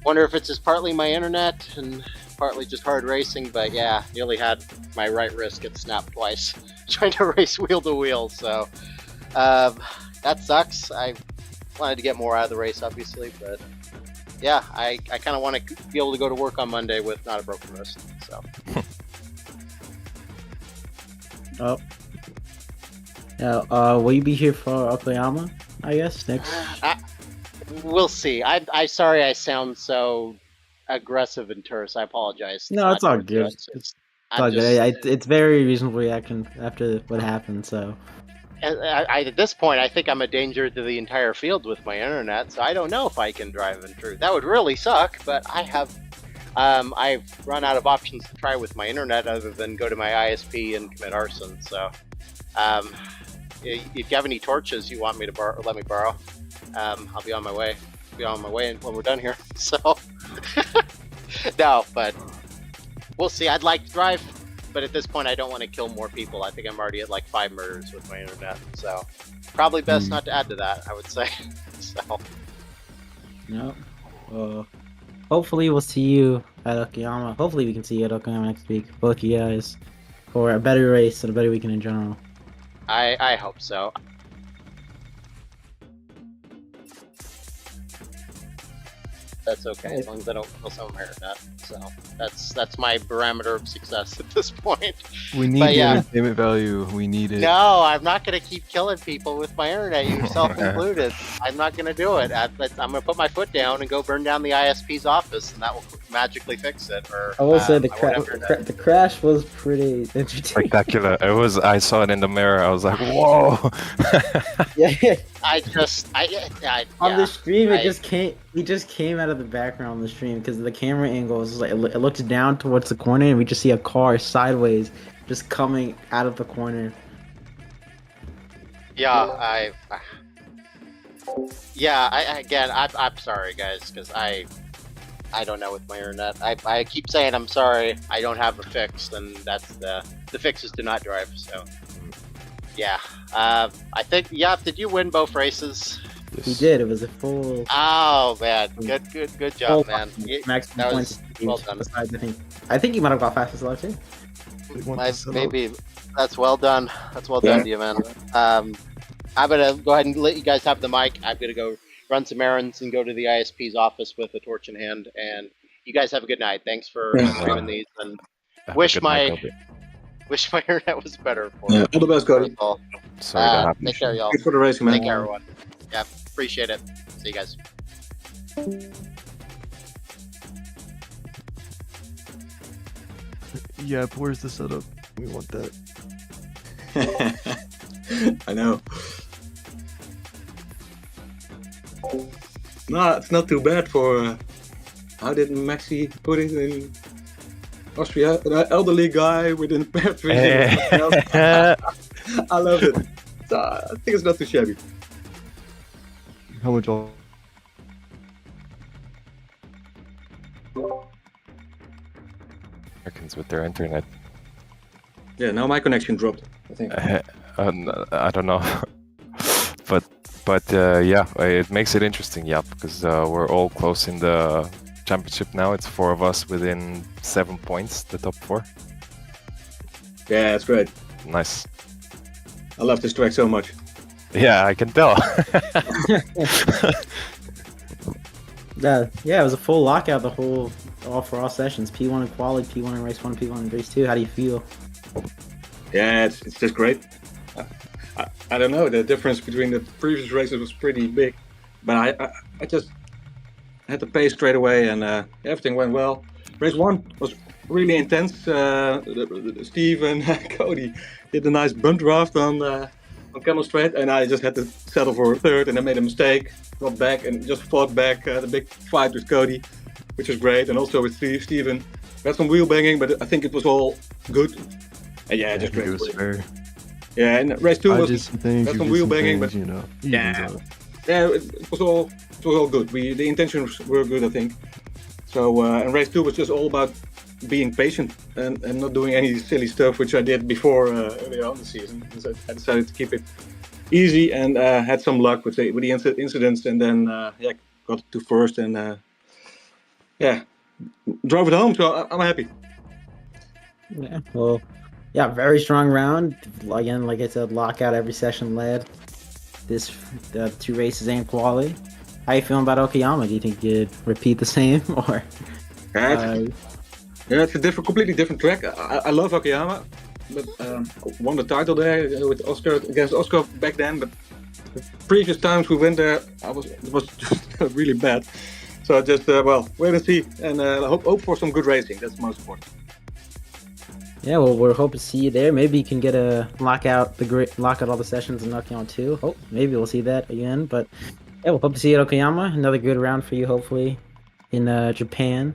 Speaker 5: wonder if it's just partly my internet and partly just hard racing. But yeah, nearly had my right wrist get snapped twice trying to race wheel to wheel. So that sucks. I wanted to get more out of the race, obviously, but yeah, I kind of want to be able to go to work on Monday with not a broken wrist. So.
Speaker 1: Oh. Yeah. Will you be here for Okayama? I guess next.
Speaker 5: We'll see. I'm sorry I sound so aggressive and terse. I apologize.
Speaker 1: No, it's all
Speaker 5: not
Speaker 1: good.
Speaker 5: towards you.
Speaker 1: It's all good. It's very reasonable reaction after what happened. So.
Speaker 5: At this point, I think I'm a danger to the entire field with my internet, so I don't know if I can drive in truth. That would really suck, but I have I've run out of options to try with my internet other than go to my ISP and commit arson. So, if you have any torches you want me to let me borrow, I'll be on my way. Be on my way when we're done here. So, no, but we'll see. I'd like to drive, but at this point, I don't want to kill more people. I think I'm already at like 5 murders with my internet. So, probably best not to add to that, I would say. So.
Speaker 1: No. Hopefully we'll see you at Okayama. Hopefully we can see you at Okayama next week, both of you guys, for a better race and a better weekend in general.
Speaker 5: I hope so. That's okay, as long as I don't kill some of my internet. So that's my barometer of success at this point.
Speaker 3: We need
Speaker 5: But
Speaker 3: the
Speaker 5: yeah.
Speaker 3: entertainment value. We need it.
Speaker 5: No, I'm not going to keep killing people with my internet, yourself included. I'm not going to do it. I'm going to put my foot down and go burn down the ISP's office, and that will magically fix it. Or
Speaker 1: I will say
Speaker 5: I won't have internet.
Speaker 1: the crash was pretty entertaining.
Speaker 4: Spectacular. It was. I saw it in the mirror. I was like, whoa.
Speaker 1: Yeah.
Speaker 5: On
Speaker 1: The stream, he just came out of the background on the stream because the camera angle is like it looks down towards the corner, and we just see a car sideways just coming out of the corner.
Speaker 5: Yeah, I'm sorry, guys, because I don't know with my internet. I keep saying I'm sorry. I don't have a fix, and that's the fix is to not drive. So, yeah. I think. Yeah. Did you win both races?
Speaker 1: He did. It was a full.
Speaker 5: Oh man, good job, man.
Speaker 1: Maximum
Speaker 5: That
Speaker 1: points.
Speaker 5: was well done.
Speaker 1: Besides, I think you might have got fastest lap too.
Speaker 5: Maybe that's well done. That's well done to you, man. I'm gonna go ahead and let you guys have the mic. I'm gonna go run some errands and go to the ISP's office with a torch in hand. And you guys have a good night. Thanks for streaming these, and wish my internet was better. For
Speaker 6: Yeah, all the best, Cody.
Speaker 4: Sorry that happened.
Speaker 5: Take care, y'all.
Speaker 6: Thanks for the racing, man.
Speaker 5: Take care, everyone. Yeah, appreciate it. See you guys.
Speaker 3: Yeah, where's the setup? We want that.
Speaker 6: I know. No, it's not too bad for. How did Maxi put it in Austria? An elderly guy with an impaired vision. I love it. I think it's not too shabby.
Speaker 3: How much all?
Speaker 4: Americans with their internet.
Speaker 6: Yeah, now my connection dropped. I think.
Speaker 4: I don't know, but yeah, it makes it interesting. Yeah, because we're all close in the championship now. It's 4 of us within 7 points, the top 4.
Speaker 6: Yeah, it's great.
Speaker 4: Nice.
Speaker 6: I love this track so much.
Speaker 4: Yeah, I can tell.
Speaker 1: Yeah, it was a full lockout all 4 sessions. P1 in quali, P1 in race 1, P1 in race 2. How do you feel?
Speaker 6: Yeah, it's just great. I don't know, the difference between the previous races was pretty big, but I just had the pace straight away, and everything went well. Race 1 was really intense. Steve and Cody did a nice bump draft on Camel Straight, and I just had to settle for 3rd, and I made a mistake, got back and just fought back the big fight with Cody, which was great, and also with Steven. We had some wheel banging, but I think it was all good. And yeah, just great.
Speaker 3: It was fair.
Speaker 6: Yeah, and race 2
Speaker 3: I
Speaker 6: was
Speaker 3: just think
Speaker 6: had
Speaker 3: you
Speaker 6: some
Speaker 3: did
Speaker 6: wheel
Speaker 3: some
Speaker 6: banging,
Speaker 3: things,
Speaker 6: but
Speaker 3: you know.
Speaker 6: yeah,
Speaker 3: evens out.
Speaker 6: yeah, it was all good. The intentions were good, I think. So and race 2 was just all about being patient and not doing any silly stuff, which I did before earlier on the season. So I decided to keep it easy and had some luck with the incidents, and then yeah, got to 1st and yeah, drove it home. So I'm happy.
Speaker 1: Yeah, well, yeah, very strong round. Again, like I said, lockout every session led. The 2 races and quali. How you feeling about Okayama? Do you think you'd repeat the same or?
Speaker 6: Yeah, it's a completely different track. I love Okayama, but won the title there with Oscar against Oscar back then. But the previous times we went there, it was just really bad. So I just wait and see, and hope for some good racing. That's the most important.
Speaker 1: Yeah, well, we're hoping to see you there. Maybe you can get a lockout all the sessions in Okayama too. Oh, maybe we'll see that again. But yeah, we'll hope to see you at Okayama. Another good round for you, hopefully, in Japan.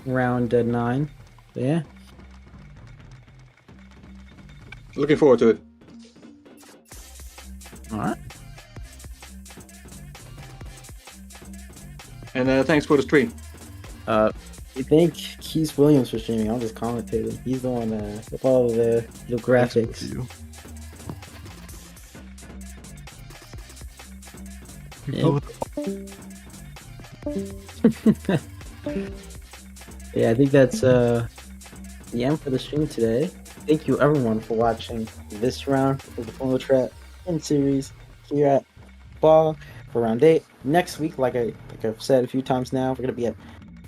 Speaker 1: round 9. Yeah.
Speaker 6: Looking forward to it.
Speaker 1: All right.
Speaker 6: And thanks for the stream.
Speaker 1: I think Keith Williams for streaming. I'm just commentating. He's the one with all the graphics.
Speaker 3: You.
Speaker 1: Yeah, I think that's the end for the stream today. Thank you everyone for watching this round of the Phono Trap in series here at Ball for round 8. Next week, like I've said a few times now, we're gonna be at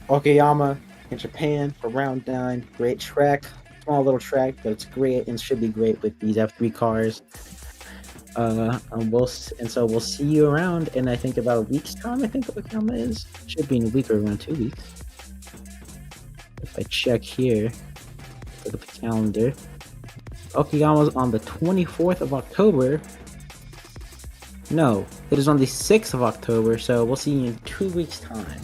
Speaker 1: Okayama in Japan for round 9. Great track, small little track, but it's great and should be great with these F3 cars. So we'll see you around in I think about a week's time. I think Okayama is should be in a week or around 2 weeks. If I check here, look at the calendar. Okayama's on the 24th of October. No, it is on the 6th of October. So we'll see you in 2 weeks' time.